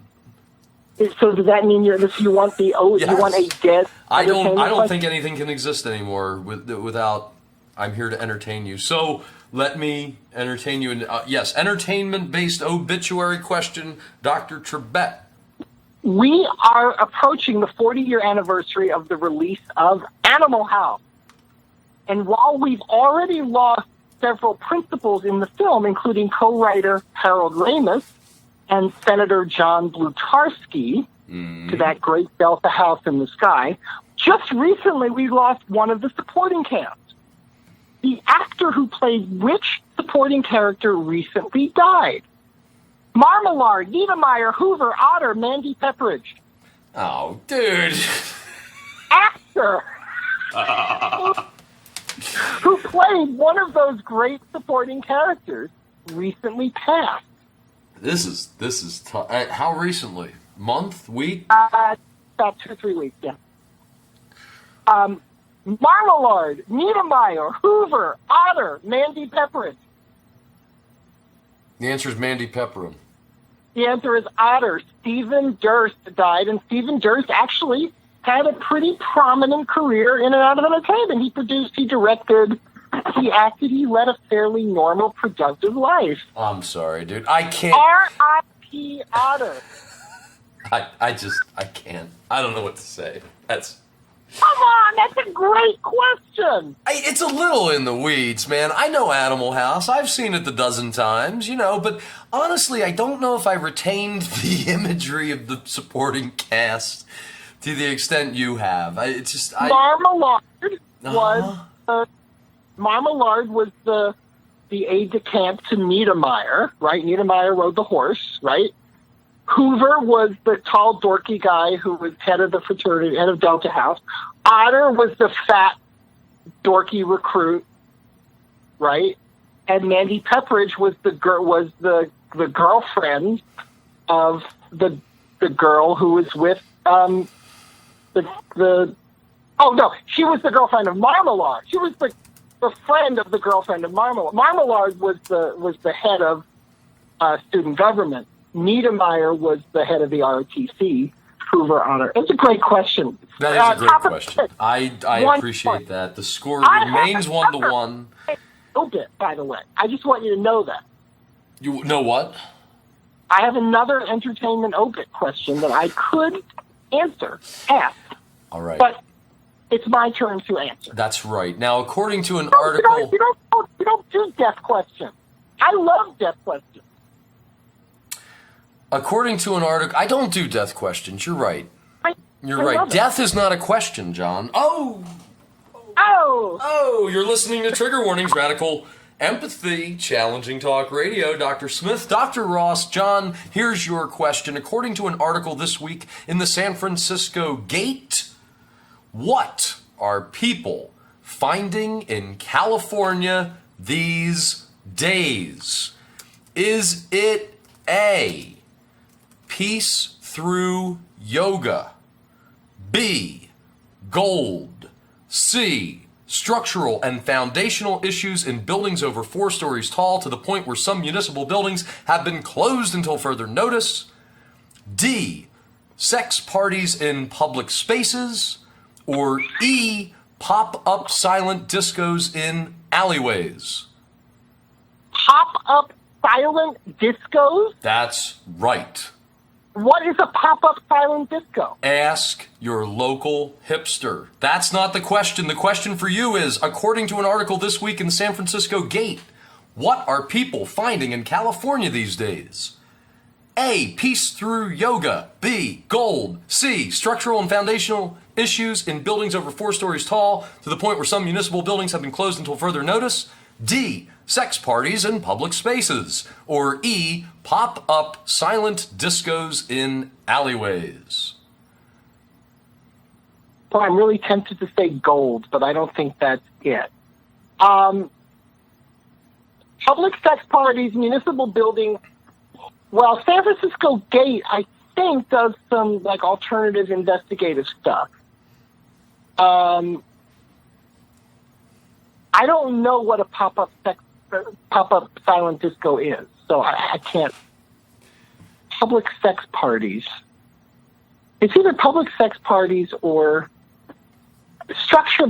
S2: So does that mean you want
S1: Yes.
S2: you want a dead?
S1: I don't
S2: question?
S1: think anything can exist anymore without I'm here to entertain you. So let me entertain you. Yes, entertainment-based obituary question, Dr. Trebek.
S2: We are approaching the 40-year anniversary of the release of Animal House. And while we've already lost several principals in the film, including co-writer Harold Ramis and Senator John Blutarsky, to that great Delta house in the sky, just recently we lost one of the supporting cast. The actor who played which supporting character recently died? Marmalade, Niedermeyer, Hoover, Otter, Mandy Pepperidge.
S1: Oh, dude.
S2: Actor who played one of those great supporting characters recently passed.
S1: This is tough. How recently? Month? Week?
S2: About 2 or 3 weeks, yeah. Marmalade, Niedermeyer, Hoover, Otter, Mandy Pepperidge.
S1: The answer is Mandy Pepperin.
S2: The answer is Otter. Stephen Durst died, and Stephen Durst actually had a pretty prominent career in and out of entertainment. He produced, he directed, he acted, he led a fairly normal, productive life.
S1: I'm sorry, dude. I can't.
S2: R.I.P. Otter.
S1: I can't. I don't know what to say.
S2: Come on, that's a great question.
S1: It's a little in the weeds, man. I know Animal House. I've seen it a dozen times, but honestly, I don't know if I retained the imagery of the supporting cast to the extent you have.
S2: Marmalade was the aide-de-camp to Niedermeyer, right? Niedermeyer rode the horse, right? Hoover was the tall, dorky guy who was head of the fraternity, head of Delta House. Otter was the fat, dorky recruit, right? And Mandy Pepperidge was the girlfriend of the girl who was with she was the girlfriend of Marmalade. She was the friend of the girlfriend of Marmalade. Marmalade was the head of student government. Niedermeyer was the head of the ROTC, Hoover, Otter. It's a great question.
S1: That is a great question. I appreciate that. The score remains 1-1.
S2: Obit, by the way. I just want you to know that.
S1: You know what?
S2: I have another entertainment obit question that I could ask.
S1: All right.
S2: But it's my turn to answer.
S1: That's right. Now, according to an article...
S2: You don't do death questions. I love death questions.
S1: According to an article... I don't do death questions. You're right. You're right. Death is not a question, John. Oh, you're listening to Trigger Warnings, Radical Empathy, Challenging Talk Radio. Dr. Smith, Dr. Ross, John, here's your question. According to an article this week in the San Francisco Gate, what are people finding in California these days? Is it A, peace through yoga, B, gold, C, structural and foundational issues in buildings over 4 stories tall to the point where some municipal buildings have been closed until further notice, D, sex parties in public spaces, or E, pop-up silent discos in alleyways?
S2: Pop-up silent discos?
S1: That's right.
S2: What is a pop-up silent disco?
S1: Ask your local hipster. That's not the question. The question for you is, according to an article this week in the San Francisco Gate, what are people finding in California these days? A, peace through yoga. B, gold. C, structural and foundational issues in buildings over 4 stories tall to the point where some municipal buildings have been closed until further notice. D, sex parties in public spaces? Or E, pop-up silent discos in alleyways?
S2: Well, I'm really tempted to say gold, but I don't think that's it. Public sex parties, municipal buildings. Well, San Francisco Gate, I think, does some like alternative investigative stuff. I don't know what a pop-up silent disco is, so I can't. Public sex parties. It's either public sex parties or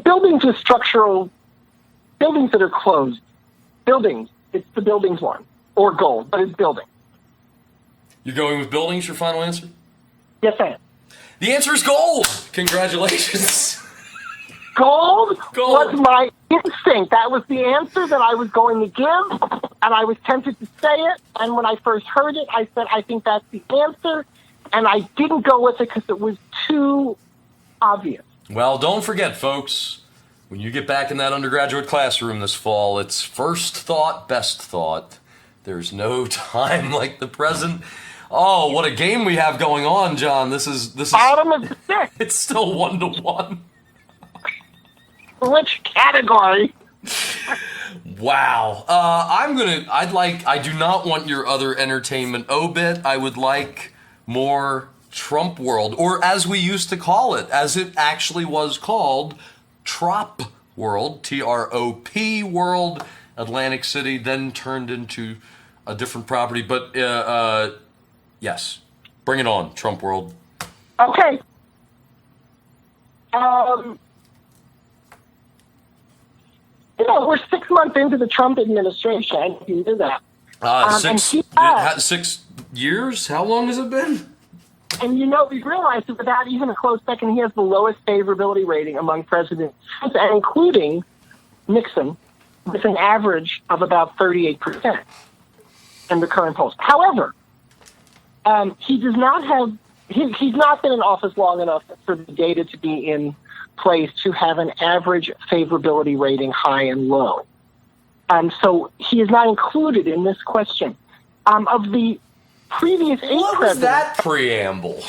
S2: buildings with structural buildings that are closed. Buildings. It's the buildings one. Or gold, but it's building.
S1: You're going with buildings, your final answer?
S2: Yes, I am.
S1: The answer is gold! Congratulations.
S2: Gold
S1: Gold.
S2: was my instinct. That was the answer that I was going to give, and I was tempted to say it. And when I first heard it, I said, I think that's the answer. And I didn't go with it because it was too obvious.
S1: Well, don't forget, folks, when you get back in that undergraduate classroom this fall, it's first thought, best thought. There's no time like the present. Oh, what a game we have going on, John. This is
S2: Bottom of the sixth.
S1: It's still 1-1.
S2: Which category?
S1: Wow. I do not want your other entertainment obit. I would like more Trump World, or as we used to call it, as it actually was called, Trop World, T-R-O-P World, Atlantic City, then turned into a different property. But yes, bring it on, Trump World.
S2: Okay. We're 6 months into the Trump administration. I can do that.
S1: 6 years? How long has it been?
S2: And we've realized that without even a close second, he has the lowest favorability rating among presidents, and including Nixon, with an average of about 38% in the current polls. However, he does not have. He's not been in office long enough for the data to be in place to have an average favorability rating high and low. So he is not included in this question. Of the previous 8
S1: What
S2: presidents...
S1: was that preamble?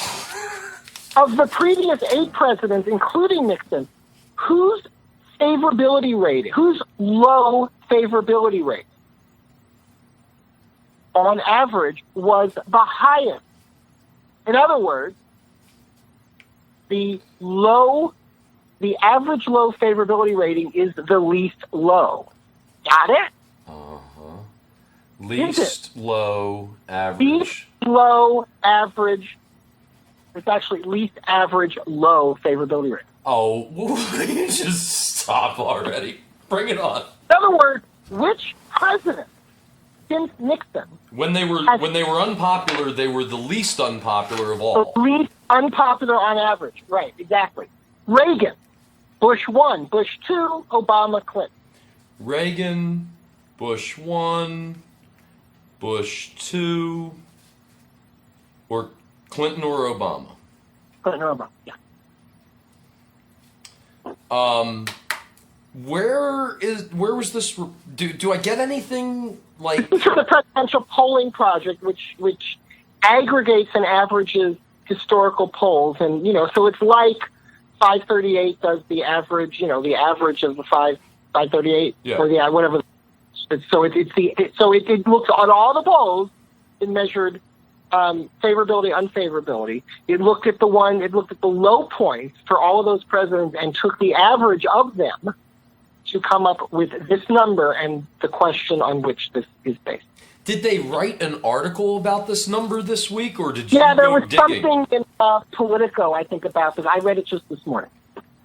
S2: Of the previous 8 presidents, including Nixon, whose favorability rating, whose low favorability rate, on average, was the highest? In other words, the average low favorability rating is the least low. Got it?
S1: Least low average.
S2: Least low average. It's actually least average low favorability rate.
S1: Oh, you just stop already. Bring it on.
S2: In other words, which president since Nixon,
S1: When they were unpopular, they were the least unpopular of all.
S2: the least unpopular on average? Right, exactly. Reagan, Bush 1, Bush 2, Obama, Clinton.
S1: Reagan, Bush 1, Bush 2, or Clinton or Obama?
S2: Clinton or Obama, yeah.
S1: Where was this? Do I get anything like?
S2: This is the Presidential Polling Project, which aggregates and averages historical polls, and so it's like 538 does the average, the average of the 538 or the whatever. So it looks on all the polls. It measured favorability, unfavorability. It looked at the low points for all of those presidents and took the average of them to come up with this number and the question on which this is based.
S1: Did they write an article about this number this week, or did you?
S2: Yeah, there
S1: go
S2: was
S1: digging?
S2: something in Politico, I think, about this. I read it just this morning.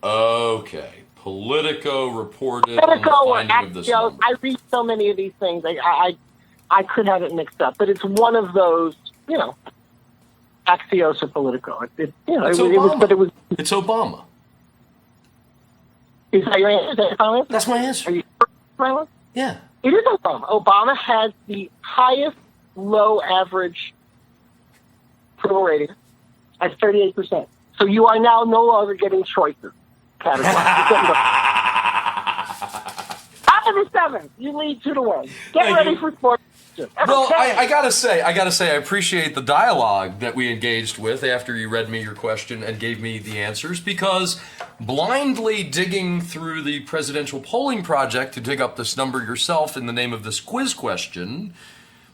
S1: Okay, Politico reported on
S2: Politico
S1: the
S2: or
S1: finding of this
S2: Axios.
S1: number.
S2: I read so many of these things. I could have it mixed up, but it's one of those, Axios or Politico.
S1: It's Obama. It's Obama.
S2: Is that your answer? Is that your final answer?
S1: That's my answer.
S2: Are you sure it's my answer?
S1: Yeah.
S2: It is Obama. Obama has the highest low average approval rating at 38%. So you are now no longer getting choices category. Top of the 7. You lead 2-1. Get
S1: Thank
S2: ready
S1: you.
S2: for sports.
S1: Well,
S2: Okay.
S1: I gotta say, I appreciate the dialogue that we engaged with after you read me your question and gave me the answers, because blindly digging through the presidential polling project to dig up this number yourself in the name of this quiz question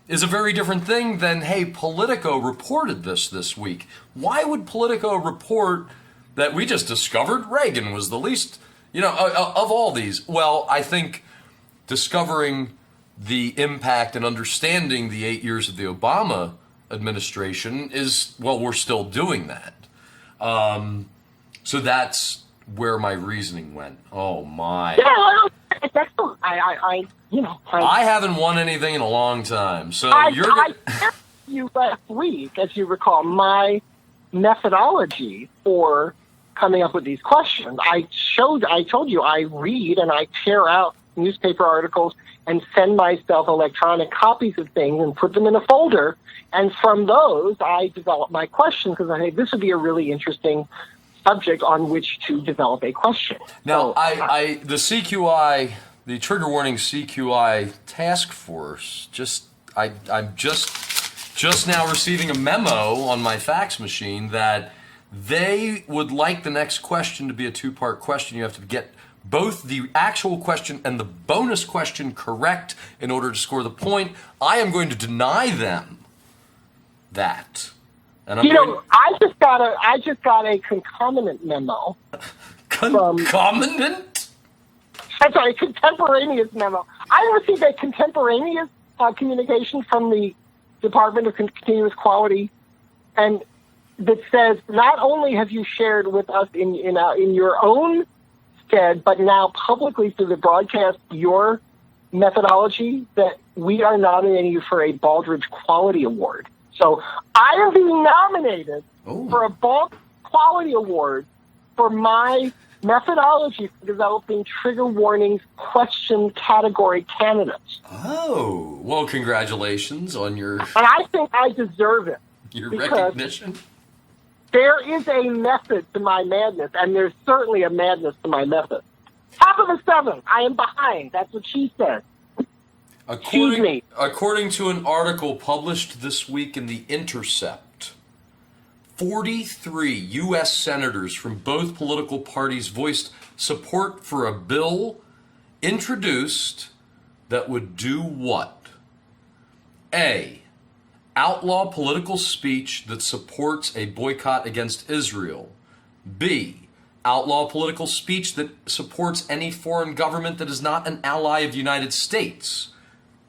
S1: is a very different thing than, hey, Politico reported this week. Why would Politico report that we just discovered Reagan was the least, of all these? Well, I think discovering the impact and understanding the 8 years of the Obama administration is, well, we're still doing that. So that's where my reasoning went. Oh my.
S2: Yeah, it's excellent.
S1: I haven't won anything in a long time. So
S2: I
S1: you're
S2: shared with you last week, as you recall, my methodology for coming up with these questions. I told you I read and I tear out newspaper articles and send myself electronic copies of things and put them in a folder. And from those, I develop my question because I think this would be a really interesting subject on which to develop a question.
S1: now.
S2: So,
S1: The CQI, the trigger warning CQI task force. I'm just now receiving a memo on my fax machine that they would like the next question to be a 2-part question. You have to get both the actual question and the bonus question correct in order to score the point. I am going to deny them that. And
S2: I just got a concomitant memo.
S1: Concomitant?
S2: I'm sorry, contemporaneous memo. I received a contemporaneous communication from the Department of Continuous Quality, and that says not only have you shared with us in your own stead, but now publicly through the broadcast your methodology, that we are nominating you for a Baldrige Quality Award. So I am being nominated for a Baldrige Quality Award for my methodology for developing trigger warnings question category candidates.
S1: Oh, well, congratulations on your
S2: And I think I deserve it. because
S1: recognition.
S2: There is a method to my madness, and there's certainly a madness to my method. Top of the 7. I am behind. That's what she said. Excuse me.
S1: According to an article published this week in The Intercept, 43 U.S. senators from both political parties voiced support for a bill introduced that would do what? A. Outlaw political speech that supports a boycott against Israel. B. Outlaw political speech that supports any foreign government that is not an ally of the United States.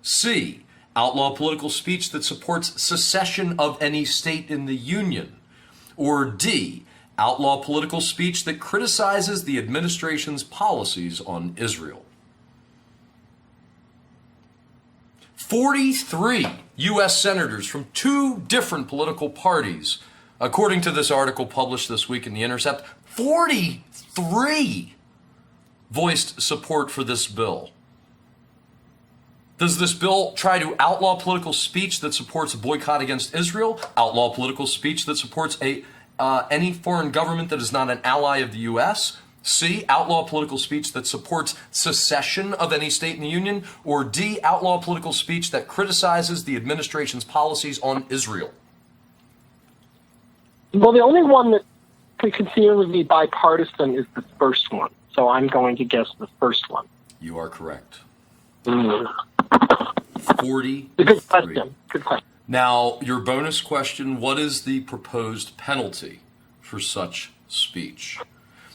S1: C. Outlaw political speech that supports secession of any state in the Union. Or D. Outlaw political speech that criticizes the administration's policies on Israel. 43 U.S. senators from 2 different political parties, according to this article published this week in The Intercept, 43 voiced support for this bill. Does this bill try to outlaw political speech that supports a boycott against Israel, outlaw political speech that supports any foreign government that is not an ally of the U.S., C, outlaw political speech that supports secession of any state in the Union, or D, outlaw political speech that criticizes the administration's policies on Israel?
S2: Well, the only one that could conceivably be bipartisan is the first one. So I'm going to guess the first one.
S1: You are correct.
S2: Mm.
S1: 43.
S2: Good question. Good question.
S1: Now, your bonus question, what is the proposed penalty for such speech?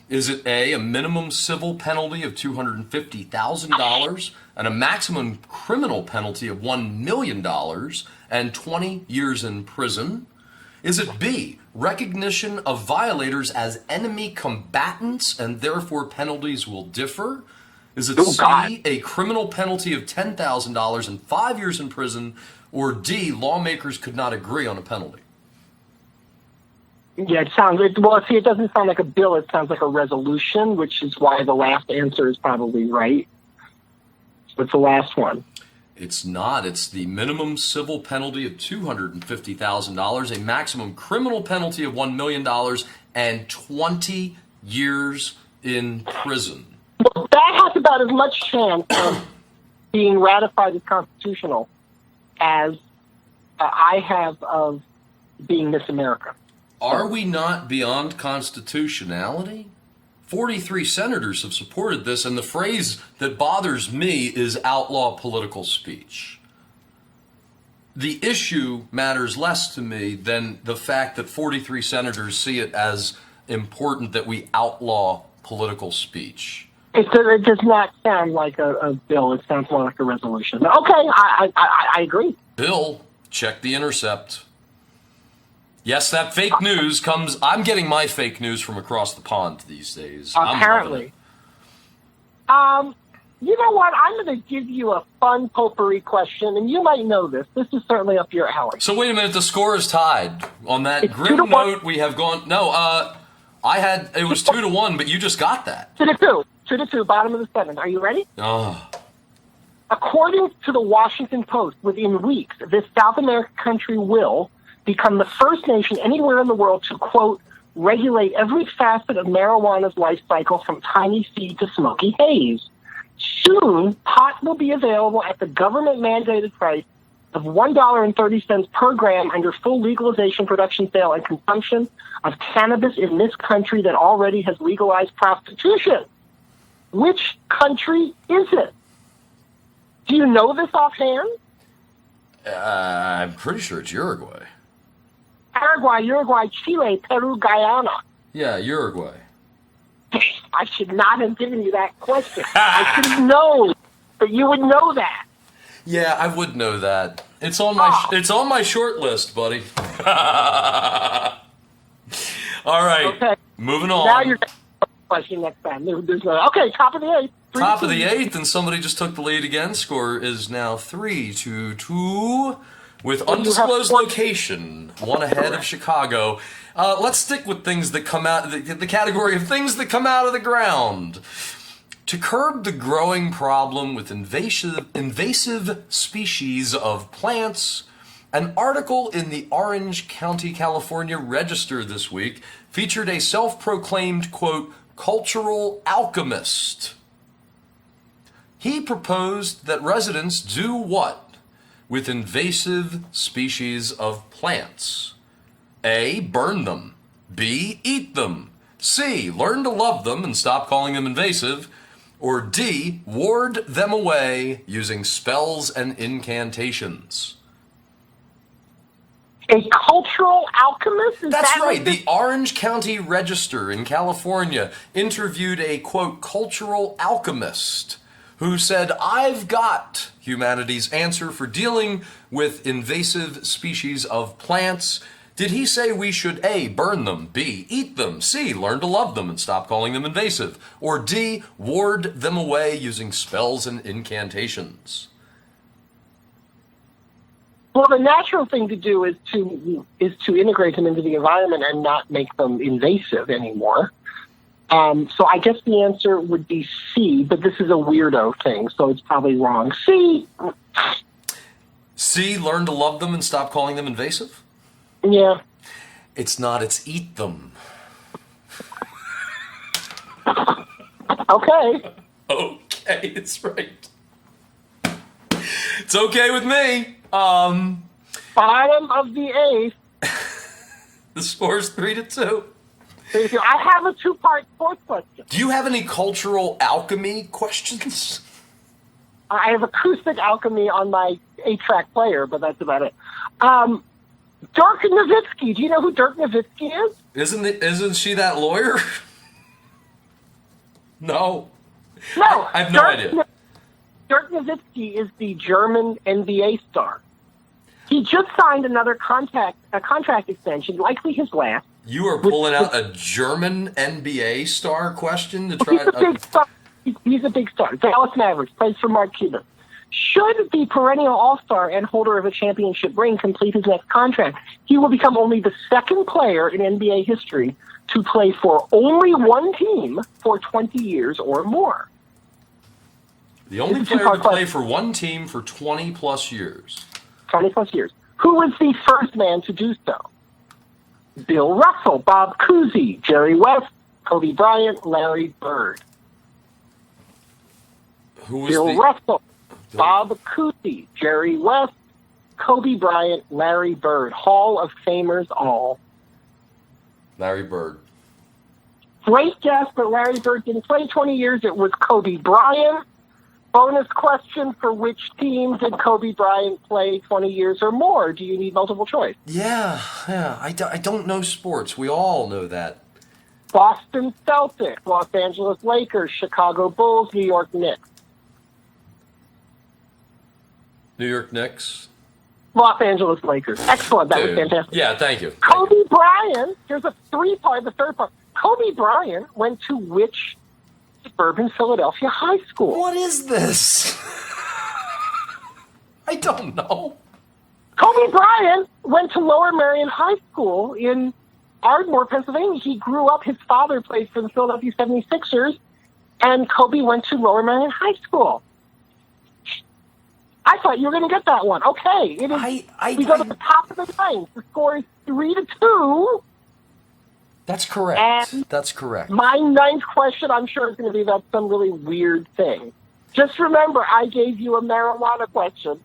S1: Is it A, minimum civil penalty of $250,000 and a maximum criminal penalty of $1 million and 20 years in prison? Is it B, recognition of violators as enemy combatants and therefore penalties will differ? Is it C, a criminal penalty of $10,000 and 5 years in prison? Or D, lawmakers could not agree on a penalty?
S2: Yeah, it doesn't sound like a bill. It sounds like a resolution, which is why the last answer is probably right. What's the last one?
S1: It's not. It's the minimum civil penalty of $250,000, a maximum criminal penalty of $1 million, and 20 years in prison.
S2: Well, that has about as much chance of
S3: being ratified as constitutional as I have of being Miss America.
S1: Are we not beyond constitutionality? 43 senators have supported this, and the phrase that bothers me is outlaw political speech. The issue matters less to me than the fact that 43 senators see it as important that we outlaw political speech.
S3: It does not sound like a bill. It sounds more like a resolution. Okay, I agree.
S1: Bill, check The Intercept. Yes, that fake news comes. I'm getting my fake news from across the pond these days.
S3: Apparently. You know what? I'm going to give you a fun potpourri question, and you might know this. This is certainly up your alley.
S1: So wait a minute. The score is tied. On that
S3: It's
S1: grim
S3: 2-1.
S1: note, we have gone. No, it was 2-1, but you just got that.
S3: 2-2. 2-2, bottom of the seventh. Are you ready?
S1: Oh.
S3: According to the Washington Post, within weeks, this South American country will become the first nation anywhere in the world to, quote, regulate every facet of marijuana's life cycle from tiny seed to smoky haze. Soon, pot will be available at the government-mandated price of $1.30 per gram under full legalization, production, sale, and consumption of cannabis in this country that already has legalized prostitution. Which country is it? Do you know this offhand?
S1: I'm pretty sure it's Uruguay.
S3: Paraguay, Uruguay, Chile, Peru, Guyana.
S1: Yeah, Uruguay.
S3: I should not have given you that question. I should have known, but you would know that.
S1: Yeah, I would know that. It's on my short list, buddy. All right.
S3: Okay.
S1: Moving on.
S3: Now you're question next time. There's no, okay, top of the eighth.
S1: Top of the eighth, and somebody just took the lead again. Score is now 3-2 with undisclosed location, one ahead of Chicago. Let's stick with things that come out, the category of things that come out of the ground. To curb the growing problem with invasive species of plants, an article in the Orange County, California Register this week featured a self-proclaimed, quote, cultural alchemist. He proposed that residents do what with invasive species of plants? A, burn them. B, eat them. C, learn to love them and stop calling them invasive. Or D, ward them away using spells and incantations.
S3: A cultural alchemist?
S1: That's
S3: that
S1: right. The Orange County Register in California interviewed a, quote, cultural alchemist who said, I've got humanity's answer for dealing with invasive species of plants. Did he say we should A, burn them, B, eat them, C, learn to love them and stop calling them invasive, or D, ward them away using spells and incantations?
S3: Well, the natural thing to do is to integrate them into the environment and not make them invasive anymore. So I guess the answer would be C, but this is a weirdo thing, so it's probably wrong. C.
S1: C, learn to love them and stop calling them invasive?
S3: Yeah.
S1: It's not, it's eat them.
S3: Okay.
S1: Okay, it's right. It's okay with me.
S3: Bottom of the eighth.
S1: The score's 3-2.
S3: I have a two-part sports question.
S1: Do you have any cultural alchemy questions?
S3: I have acoustic alchemy on my 8-track player, but that's about it. Dirk Nowitzki. Do you know who Dirk Nowitzki is?
S1: Isn't she that lawyer? No.
S3: No.
S1: I have no idea.
S3: Dirk Nowitzki is the German NBA star. He just signed another contract extension, likely his last.
S1: You are pulling out a German NBA star question to try.
S3: He's a big star. He's a big star. Dallas Mavericks, plays for Mark Cuban. Should the perennial all-star and holder of a championship ring complete his next contract, he will become only the second player in NBA history to play for only one team for 20 years or more.
S1: The only player to play for one team for 20 plus years.
S3: 20 plus years. Who was the first man to do so? Bill Russell, Bob Cousy, Jerry West, Kobe Bryant, Larry Bird.
S1: Who was
S3: Bill Russell. Bob Cousy, Jerry West, Kobe Bryant, Larry Bird. Hall of Famers all.
S1: Larry Bird.
S3: Great guess, but Larry Bird didn't play 20 years. It was Kobe Bryant. Bonus question, for which team did Kobe Bryant play 20 years or more? Do you need multiple choice?
S1: Yeah. I don't know sports. We all know that.
S3: Boston Celtics, Los Angeles Lakers, Chicago Bulls, New York Knicks.
S1: New York Knicks.
S3: Los Angeles Lakers. Excellent. That was
S1: Dude.
S3: fantastic.
S1: Yeah, thank you.
S3: Kobe Bryant, here's the third part. Kobe Bryant went to which suburban Philadelphia high school?
S1: What is this? I don't know.
S3: Kobe Bryant went to Lower Merion High School in Ardmore, Pennsylvania. He grew up, his father played for the Philadelphia 76ers, and Kobe went to Lower Merion High School. I thought you were going to get that one. Okay. It is. We go to the top of the ninth. The score is 3-2.
S1: That's correct.
S3: And
S1: That's correct.
S3: My ninth question, I'm sure, is going to be about some really weird thing. Just remember, I gave you a marijuana question.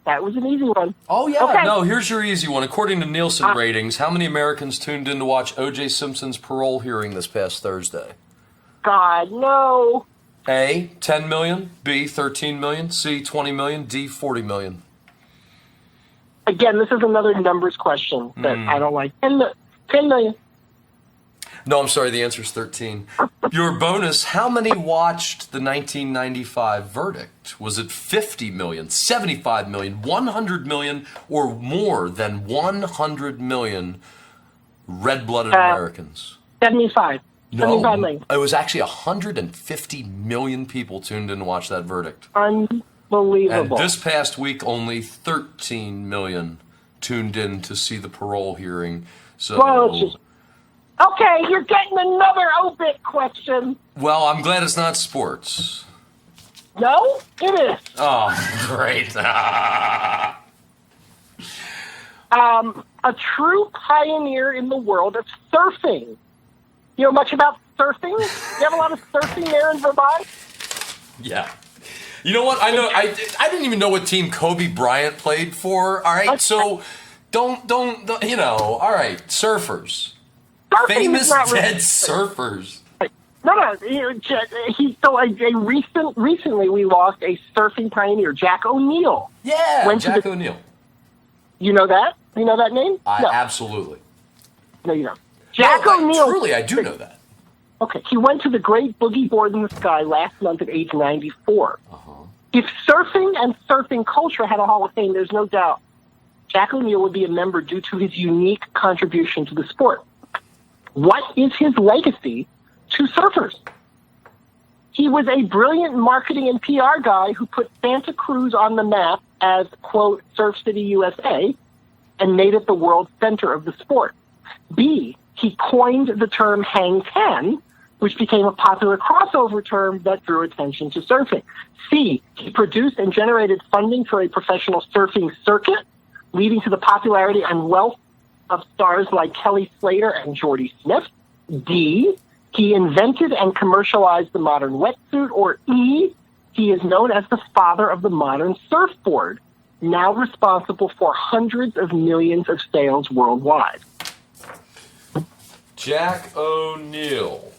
S3: That was an easy one.
S1: Oh, yeah.
S3: Okay.
S1: No, here's your easy one. According to Nielsen ratings, how many Americans tuned in to watch O.J. Simpson's parole hearing this past Thursday?
S3: God, no.
S1: A, 10 million. B, 13 million. C, 20 million. D, 40 million.
S3: Again, this is another numbers question that I don't like. 10 million.
S1: No, I'm sorry. The answer is 13. Your bonus, how many watched the 1995 verdict? Was it 50 million, 75 million, 100 million, or more than 100 million red-blooded Americans?
S3: 75.
S1: No,
S3: 75 million.
S1: it was actually 150 million people tuned in to watch that verdict. And
S3: Unbelievable.
S1: this past week, only 13 million tuned in to see the parole hearing. So,
S3: Well, okay, you're getting another obit question.
S1: well, I'm glad it's not sports.
S3: No, it is.
S1: Oh, great.
S3: A true pioneer in the world of surfing. You know much about surfing? You have a lot of surfing there in Vermont?
S1: Yeah. You know what? I know. I didn't even know what team Kobe Bryant played for. All right, so don't you know? All right, surfers,
S3: Surfing
S1: famous
S3: is not
S1: dead
S3: really-
S1: surfers.
S3: No. Recently we lost a surfing pioneer, Jack O'Neill.
S1: Yeah,
S3: Went to
S1: Jack
S3: the-
S1: O'Neill.
S3: You know that? You know that name? No,
S1: Absolutely.
S3: no, you don't. Jack
S1: No,
S3: O'Neill.
S1: Truly, I do know that.
S3: Okay, he went to the Great Boogie Board in the Sky last month at age 94.
S1: Uh-huh.
S3: If surfing and surfing culture had a Hall of Fame, there's no doubt Jack O'Neill would be a member due to his unique contribution to the sport. What is his legacy to surfers? He was a brilliant marketing and PR guy who put Santa Cruz on the map as, quote, Surf City USA, and made it the world center of the sport. B, he coined the term hang 10, which became a popular crossover term that drew attention to surfing. C, he produced and generated funding for a professional surfing circuit, leading to the popularity and wealth of stars like Kelly Slater and Jordy Smith. D, he invented and commercialized the modern wetsuit. Or E, he is known as the father of the modern surfboard, now responsible for hundreds of millions of sales worldwide.
S1: Jack O'Neill.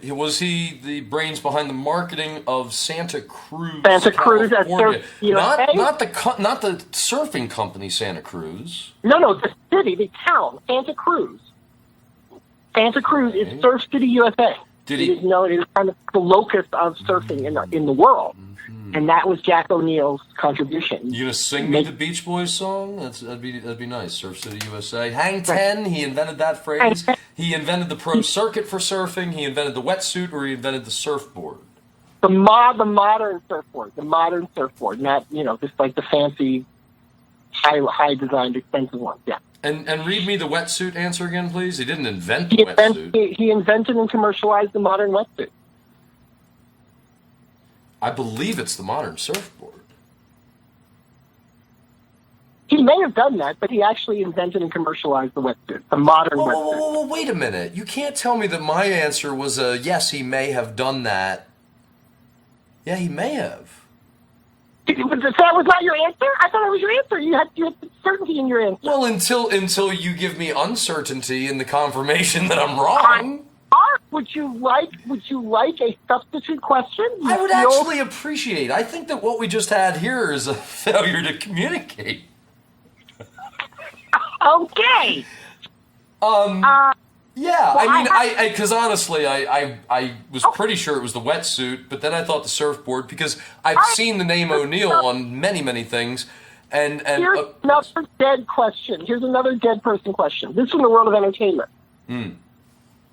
S1: Was he the brains behind the marketing of Santa Cruz?
S3: Santa Cruz at
S1: California?
S3: Surf USA?
S1: Not the surfing company Santa Cruz.
S3: No, the city, the town, Santa Cruz. Santa Cruz is Surf City, USA.
S1: Did
S3: It
S1: he?
S3: is known, it is kind of the locus of surfing in the world. And that was Jack O'Neill's contribution.
S1: You gonna sing me the Beach Boys song? That'd be nice. Surf City USA. Hang 10. He invented that phrase. He invented the pro circuit for surfing. He invented the wetsuit, or he invented the surfboard.
S3: The modern surfboard, not, just like the fancy, high designed, expensive ones. Yeah.
S1: And read me the wetsuit answer again, please. He didn't invent the wetsuit.
S3: He invented and commercialized the modern wetsuit.
S1: I believe it's the modern surfboard.
S3: He may have done that, but he actually invented and commercialized the wetsuit, the modern wetsuit.
S1: Whoa, wait a minute. You can't tell me that my answer was a yes, he may have done that. Yeah, he may have.
S3: That was not your answer? I thought it was your answer. You had certainty in your answer.
S1: Well, until you give me uncertainty in the confirmation that I'm wrong.
S3: Art, would you like a substitute question?
S1: I would actually appreciate. I think that what we just had here is a failure to communicate.
S3: Okay.
S1: Yeah,
S3: well,
S1: I mean, because honestly, I was pretty sure it was the wetsuit, but then I thought the surfboard because I've seen the name O'Neill on many things, and
S3: here's another dead question. Here's another dead person question. This is from the world of entertainment.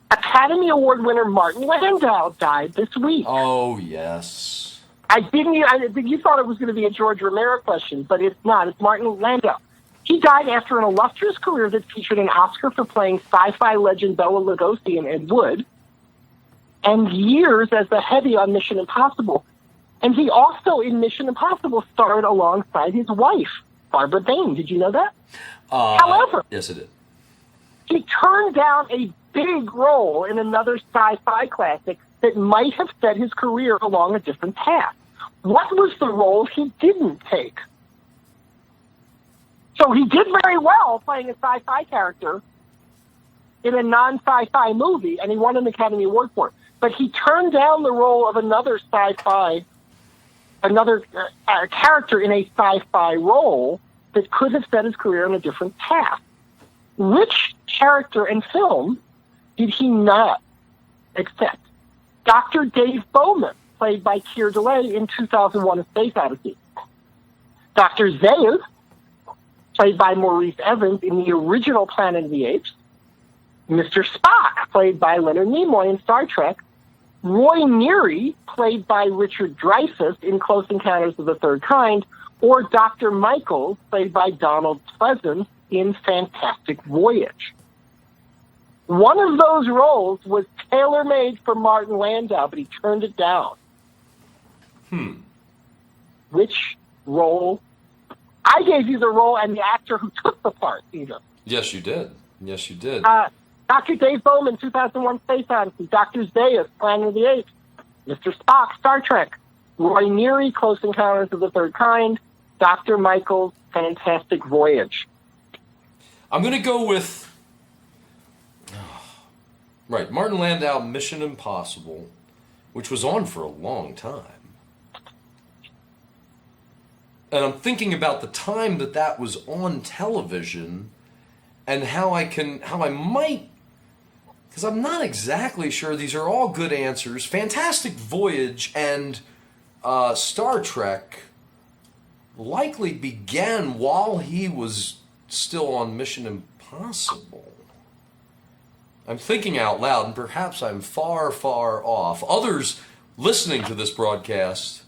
S3: Academy Award winner Martin Landau died this week.
S1: Oh yes.
S3: You thought it was going to be a George Romero question, but it's not. It's Martin Landau. He died after an illustrious career that featured an Oscar for playing sci-fi legend Bela Lugosi in Ed Wood, and years as the heavy on Mission Impossible. And he also, in Mission Impossible, starred alongside his wife, Barbara Bain. Did you know that? However,
S1: yes, it did.
S3: He turned down a big role in another sci-fi classic that might have set his career along a different path. What was the role he didn't take? So he did very well playing a sci-fi character in a non-sci-fi movie, and he won an Academy Award for it. But he turned down the role of another character in a sci-fi role that could have set his career on a different path. Which character and film did he not accept? Dr. Dave Bowman, played by Keir Dullea in 2001: A Space Odyssey. Dr. Zaius, played by Maurice Evans in the original Planet of the Apes. Mr. Spock, played by Leonard Nimoy in Star Trek. Roy Neary, played by Richard Dreyfuss in Close Encounters of the Third Kind. Or Dr. Michaels, played by Donald Pleasence in Fantastic Voyage. One of those roles was tailor-made for Martin Landau, but he turned it down. Which role? I gave you the role and the actor who took the part, either.
S1: Yes, you did. Yes, you did.
S3: Dr. Dave Bowman, 2001: Space Odyssey. Dr. Zaius, Planet of the Apes. Mr. Spock, Star Trek. Roy Neary, Close Encounters of the Third Kind. Dr. Michaels, Fantastic Voyage.
S1: I'm going to go with... Right, Martin Landau, Mission Impossible, which was on for a long time. And I'm thinking about the time that was on television and how I might, because I'm not exactly sure. These are all good answers. Fantastic Voyage and Star Trek likely began while he was still on Mission Impossible. I'm thinking out loud, and perhaps I'm far, far off. Others listening to this broadcast,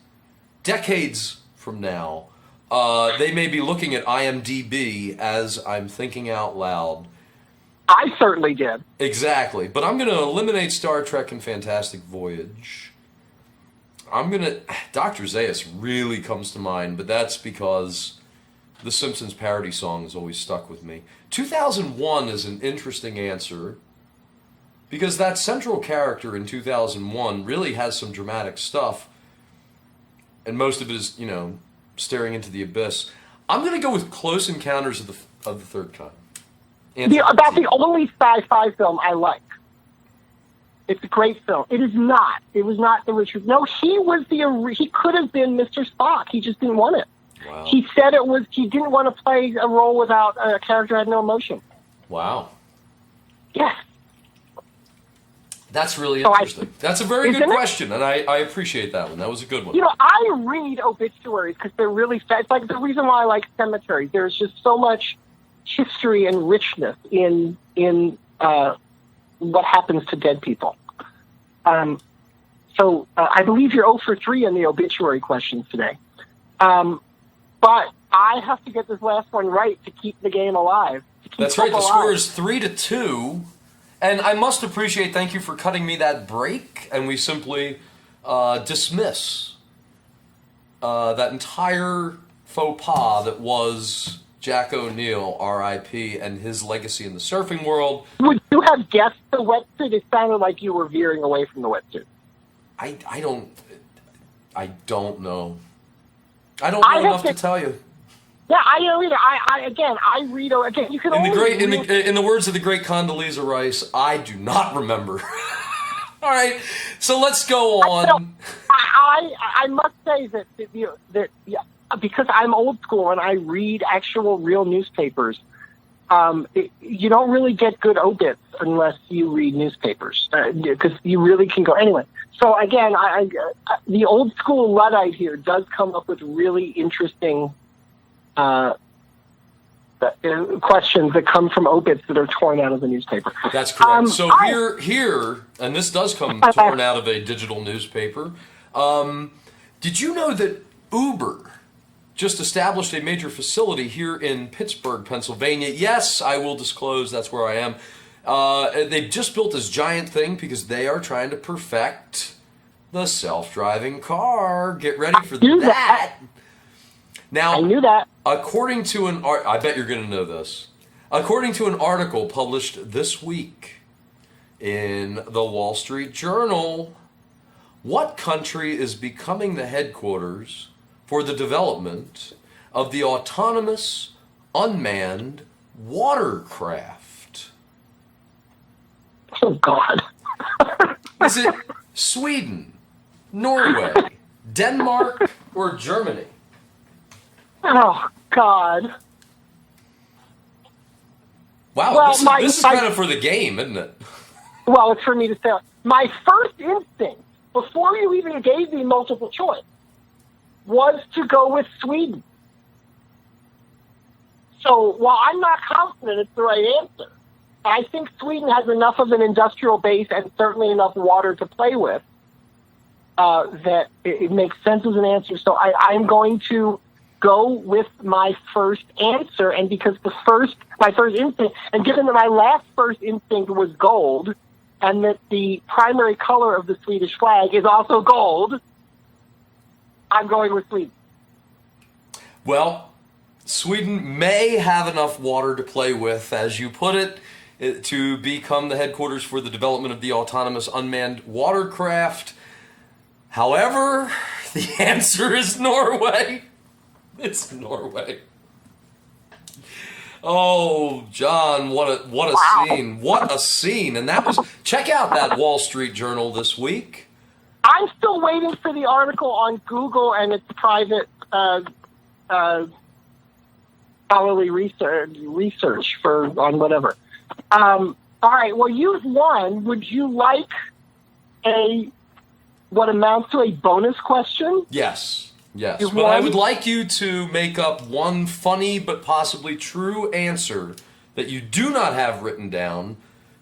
S1: decades from now, they may be looking at IMDb as I'm thinking out loud.
S3: I certainly did.
S1: Exactly. But I'm going to eliminate Star Trek and Fantastic Voyage. Dr. Zaius really comes to mind, but that's because the Simpsons parody song has always stuck with me. 2001 is an interesting answer because that central character in 2001 really has some dramatic stuff, and most of it is, staring into the abyss. I'm going to go with Close Encounters of the Third Kind.
S3: That's the only sci-fi film I like. It's a great film. It is not. It was not the Richard. No, he could have been Mr. Spock. He just didn't want it.
S1: Wow.
S3: He said he didn't want to play a role without a character who had no emotion.
S1: Wow.
S3: Yes.
S1: That's really interesting. That's a very good question, and I appreciate that one. That was a good one.
S3: I read obituaries because they're really sad. It's like the reason why I like cemeteries. There's just so much history and richness in what happens to dead people. So I believe you're 0 for 3 on the obituary questions today. But I have to get this last one right to keep the game alive.
S1: That's right. The score is 3-2. And I must appreciate, thank you for cutting me that break, and we simply dismiss that entire faux pas that was Jack O'Neill, R.I.P., and his legacy in the surfing world.
S3: Would you have guessed the wetsuit? It sounded like you were veering away from the wetsuit.
S1: I I don't know. I don't know enough to tell you.
S3: Yeah, I know either. I read again. You can
S1: In the words of the great Condoleezza Rice, I do not remember. All right, so let's go on.
S3: I must say that because I'm old school and I read actual real newspapers. You don't really get good obits unless you read newspapers because you really can go anyway. So again, the old school Luddite here does come up with really interesting questions that come from obits that are torn out of the newspaper.
S1: That's correct. So here, and this does come torn out of a digital newspaper. Did you know that Uber just established a major facility here in Pittsburgh, Pennsylvania? Yes, I will disclose that's where I am. They've just built this giant thing because they are trying to perfect the self-driving car. Get ready for that. Now,
S3: I knew that.
S1: According to I bet you're going to know this. According to an article published this week in the Wall Street Journal, what country is becoming the headquarters for the development of the autonomous unmanned watercraft?
S3: Oh, God.
S1: Is it Sweden, Norway, Denmark, or Germany?
S3: Oh, God.
S1: Wow,
S3: Well,
S1: this is kind of for the game, isn't it?
S3: Well, it's for me to say. My first instinct, before you even gave me multiple choice, was to go with Sweden. So while I'm not confident it's the right answer, I think Sweden has enough of an industrial base and certainly enough water to play with that it makes sense as an answer. So I'm going to go with my first answer. And because my first instinct, and given that my last first instinct was gold, and that the primary color of the Swedish flag is also gold, I'm going with Sweden.
S1: Well, Sweden may have enough water to play with, as you put it, to become the headquarters for the development of the autonomous unmanned watercraft. However, the answer is Norway. It's Norway. Oh, John, what a scene. What a scene. And check out that Wall Street Journal this week.
S3: I'm still waiting for the article on Google and its private scholarly research on whatever. All right, well, you've won. Would you like what amounts to a bonus question?
S1: Yes.
S3: You've
S1: But
S3: won?
S1: I would like you to make up one funny but possibly true answer that you do not have written down.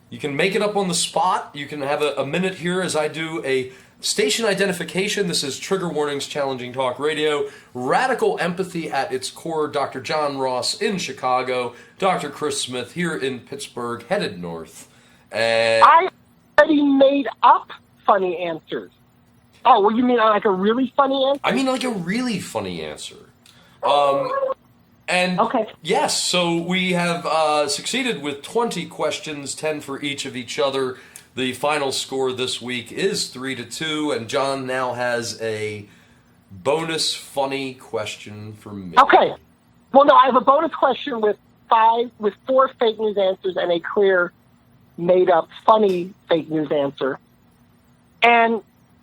S1: You can make it up on the spot. You can have a minute here as I do a station identification. This is Trigger Warnings Challenging Talk Radio. Radical empathy at its core. Dr. John Ross in Chicago. Dr. Chris Smith here in Pittsburgh, headed north.
S3: I already made up funny answers. Oh, well, you mean like a really funny answer?
S1: I mean like a really funny answer. And
S3: okay.
S1: Yes, so we have succeeded with 20 questions, 10 for each of each other. The final score this week is 3-2, and John now has a bonus funny question for me.
S3: Okay. Well, no, I have a bonus question with 4 fake news answers and a clear, made-up, funny fake news answer. And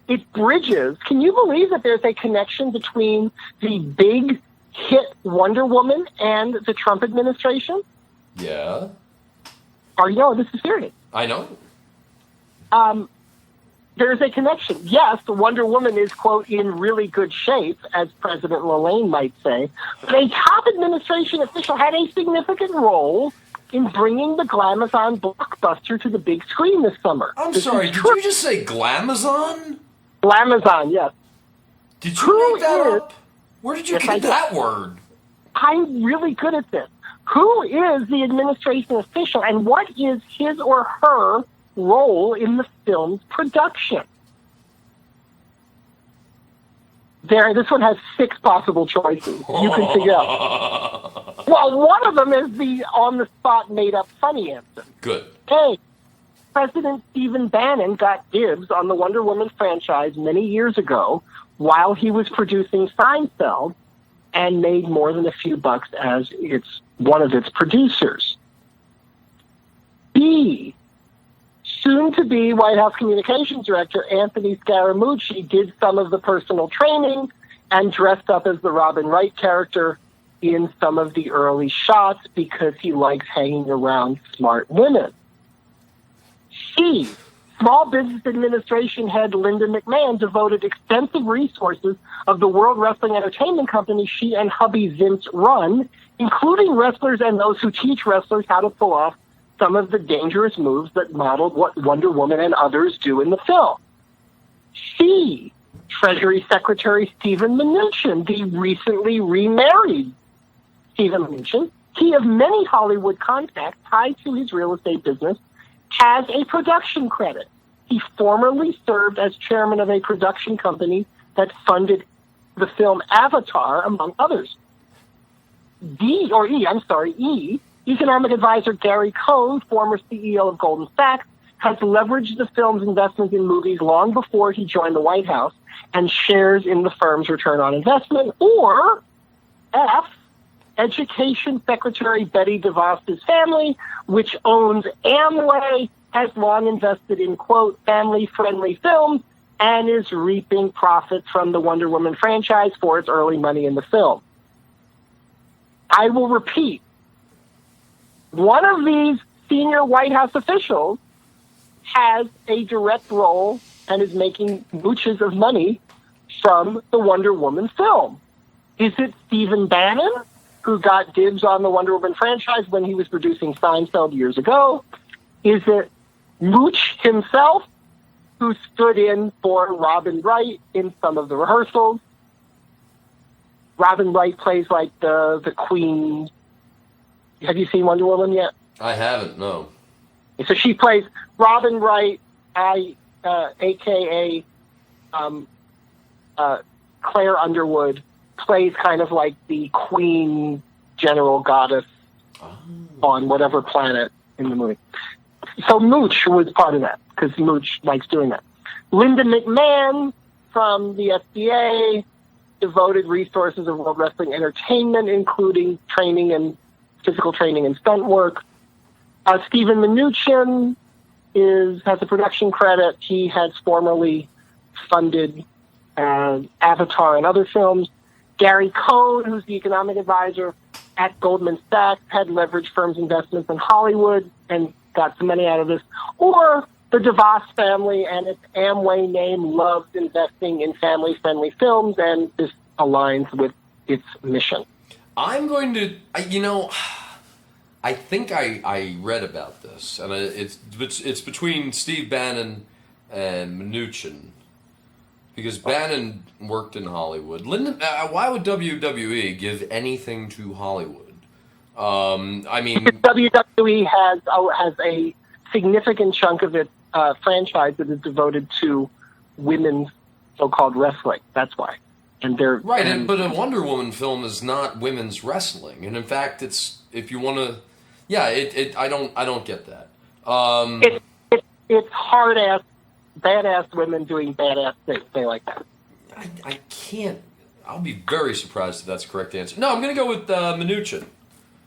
S3: it bridges. Can you believe that there's a connection between the big hit Wonder Woman and the Trump administration?
S1: Yeah.
S3: This is serious.
S1: I know.
S3: There's a connection. Yes, the Wonder Woman is, quote, in really good shape, as President Lelane might say. But a top administration official had a significant role in bringing the Glamazon blockbuster to the big screen this summer.
S1: I'm sorry, did you just say Glamazon?
S3: Glamazon, yes.
S1: Did you make that up? Where did you get that word?
S3: I'm really good at this. Who is the administration official, and what is his or her role in the film's production? This one has 6 possible choices. You can figure out. Well, one of them is the on-the-spot made-up funny answer.
S1: Good.
S3: A, President Stephen Bannon got dibs on the Wonder Woman franchise many years ago while he was producing Seinfeld and made more than a few bucks as one of its producers. B, soon-to-be White House Communications Director Anthony Scaramucci did some of the personal training and dressed up as the Robin Wright character in some of the early shots because he likes hanging around smart women. C, Small Business Administration head Linda McMahon devoted extensive resources of the World Wrestling Entertainment Company she and hubby Vince run, including wrestlers and those who teach wrestlers how to pull off some of the dangerous moves that modeled what Wonder Woman and others do in the film. C, Treasury Secretary Steven Mnuchin, the recently remarried Steven Mnuchin, he of many Hollywood contacts tied to his real estate business, has a production credit. He formerly served as chairman of a production company that funded the film Avatar, among others. E, economic advisor Gary Cohn, former CEO of Goldman Sachs, has leveraged the film's investment in movies long before he joined the White House and shares in the firm's return on investment. Or F, Education Secretary Betty DeVos's family, which owns Amway, has long invested in, quote, family-friendly films and is reaping profits from the Wonder Woman franchise for its early money in the film. I will repeat. One of these senior White House officials has a direct role and is making mooches of money from the Wonder Woman film. Is it Stephen Bannon, who got dibs on the Wonder Woman franchise when he was producing Seinfeld years ago? Is it Mooch himself, who stood in for Robin Wright in some of the rehearsals? Robin Wright plays like the queen. Have you seen Wonder Woman yet?
S1: I haven't, no.
S3: So she plays Robin Wright, a.k.a. Claire Underwood, plays kind of like the queen general goddess on whatever planet in the movie. So Mooch was part of that, because Mooch likes doing that. Linda McMahon from the FDA devoted resources of World Wrestling Entertainment, including training and physical training and stunt work. Steven Mnuchin has a production credit. He has formerly funded Avatar and other films. Gary Cohn, who's the economic advisor at Goldman Sachs, had leveraged firms' investments in Hollywood and got some money out of this. Or the DeVos family and its Amway name loves investing in family-friendly films, and this aligns with its mission.
S1: I'm going to, I think I read about this, and it's between Steve Bannon and Mnuchin, because Bannon worked in Hollywood. Why would WWE give anything to Hollywood?
S3: WWE has a significant chunk of its franchise that is devoted to women's so-called wrestling. That's why. And they're
S1: right, but a Wonder Woman film is not women's wrestling, and in fact, it's if you want to, I don't get that.
S3: It's hard ass, badass women doing badass things. They like that.
S1: I can't. I'll be very surprised if that's the correct answer. No, I'm going to go with Mnuchin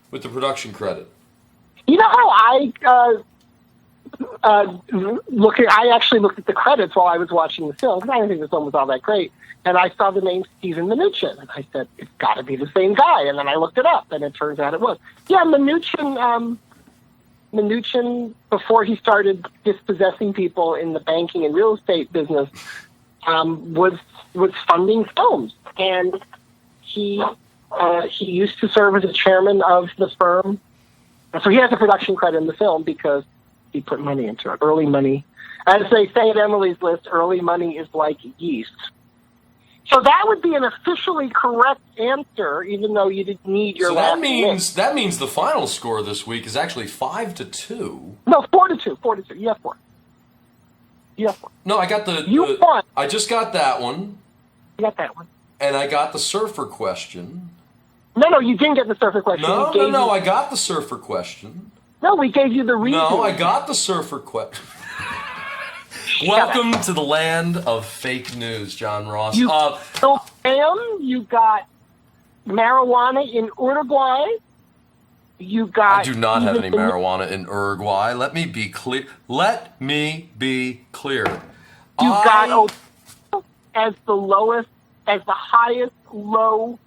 S1: with the production credit.
S3: You know how I actually looked at the credits while I was watching the film, because I didn't think the film was all that great. And I saw the name Steven Mnuchin, and I said, it's got to be the same guy. And then I looked it up, and it turns out it was. Yeah, Mnuchin, before he started dispossessing people in the banking and real estate business, was funding films. And he used to serve as a chairman of the firm. So he has a production credit in the film because he put money into it. Early money. As they say at Emily's List, early money is like yeast. So that would be an officially correct answer, even though you didn't need your last
S1: that means the final score this week is actually 5-2.
S3: No, 4-2. 4-2. You have 4.
S1: No, I got
S3: You won.
S1: I just got that one.
S3: You got that one.
S1: And I got the surfer question.
S3: No, you didn't get the surfer question.
S1: No, I got the surfer question.
S3: No, we gave you the reason.
S1: No, I got the surfer question. Welcome to the land of fake news, John Ross.
S3: You you got marijuana in Uruguay. You got.
S1: I do not have any marijuana in Uruguay. Let me be clear.
S3: You got as the highest low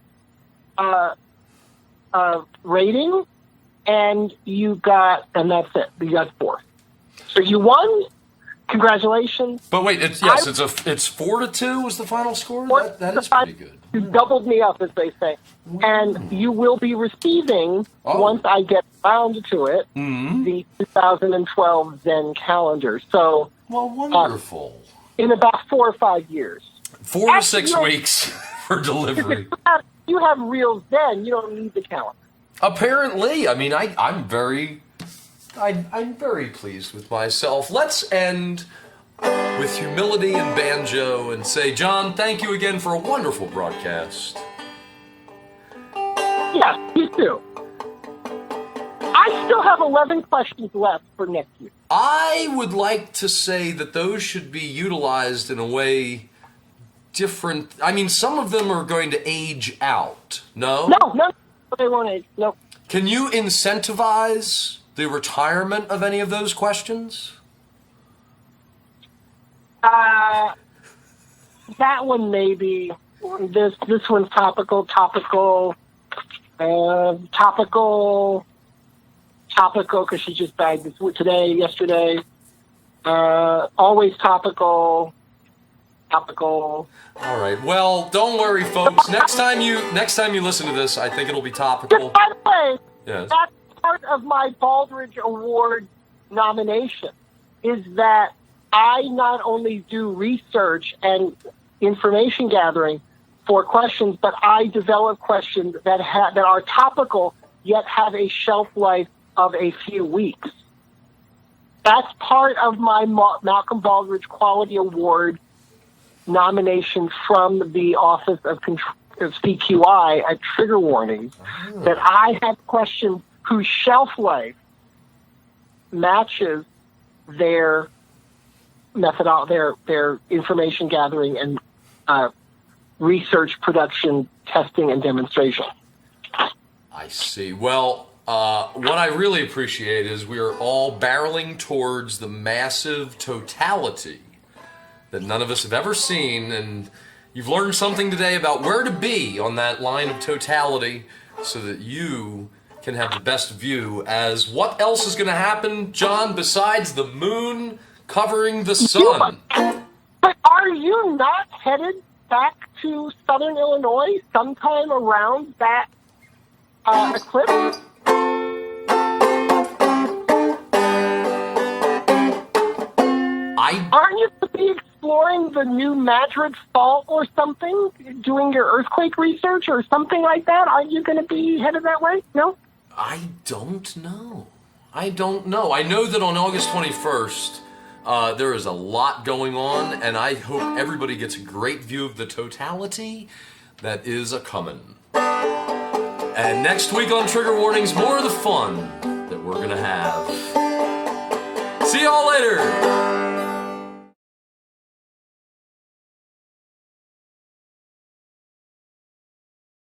S3: rating, and that's it. You got 4. So you won. Congratulations.
S1: But wait, it's 4-2 was the final score? That is pretty good.
S3: You doubled me up, as they say. And you will be receiving, once I get around to it, the 2012 Zen calendar. So,
S1: well, wonderful.
S3: In about 4 or 5 years.
S1: 4 to 6 weeks for delivery.
S3: You have real Zen. You don't need the calendar.
S1: Apparently. I mean, I'm very pleased with myself. Let's end with humility and banjo and say, John, thank you again for a wonderful broadcast.
S3: Yes, you too. I still have 11 questions left for next year.
S1: I would like to say that those should be utilized in a way different. I mean, some of them are going to age out. No,
S3: they won't age. No.
S1: Can you incentivize the retirement of any of those questions?
S3: That one maybe. This one's topical, because she just died yesterday. Always topical. All
S1: right. Well, don't worry, folks. Next time you listen to this, I think it'll be topical.
S3: By the way,
S1: yes.
S3: That's part of my Baldrige Award nomination, is that I not only do research and information gathering for questions, but I develop questions that are topical yet have a shelf life of a few weeks. That's part of my Malcolm Baldrige Quality Award nomination from the Office of CQI at Trigger Warnings, that I have questions whose shelf life matches their their information gathering and research, production, testing, and demonstration.
S1: I see. Well, what I really appreciate is we are all barreling towards the massive totality that none of us have ever seen, and you've learned something today about where to be on that line of totality so that you can have the best view as what else is going to happen, John, besides the moon covering the sun.
S3: But are you not headed back to Southern Illinois sometime around that eclipse? Aren't you going to be exploring the New Madrid Fault or something, doing your earthquake research or something like that? Aren't you going to be headed that way? No?
S1: I don't know. I know that on August 21st, there is a lot going on, and I hope everybody gets a great view of the totality that is a-comin'. And next week on Trigger Warnings, more of the fun that we're going to have. See y'all later!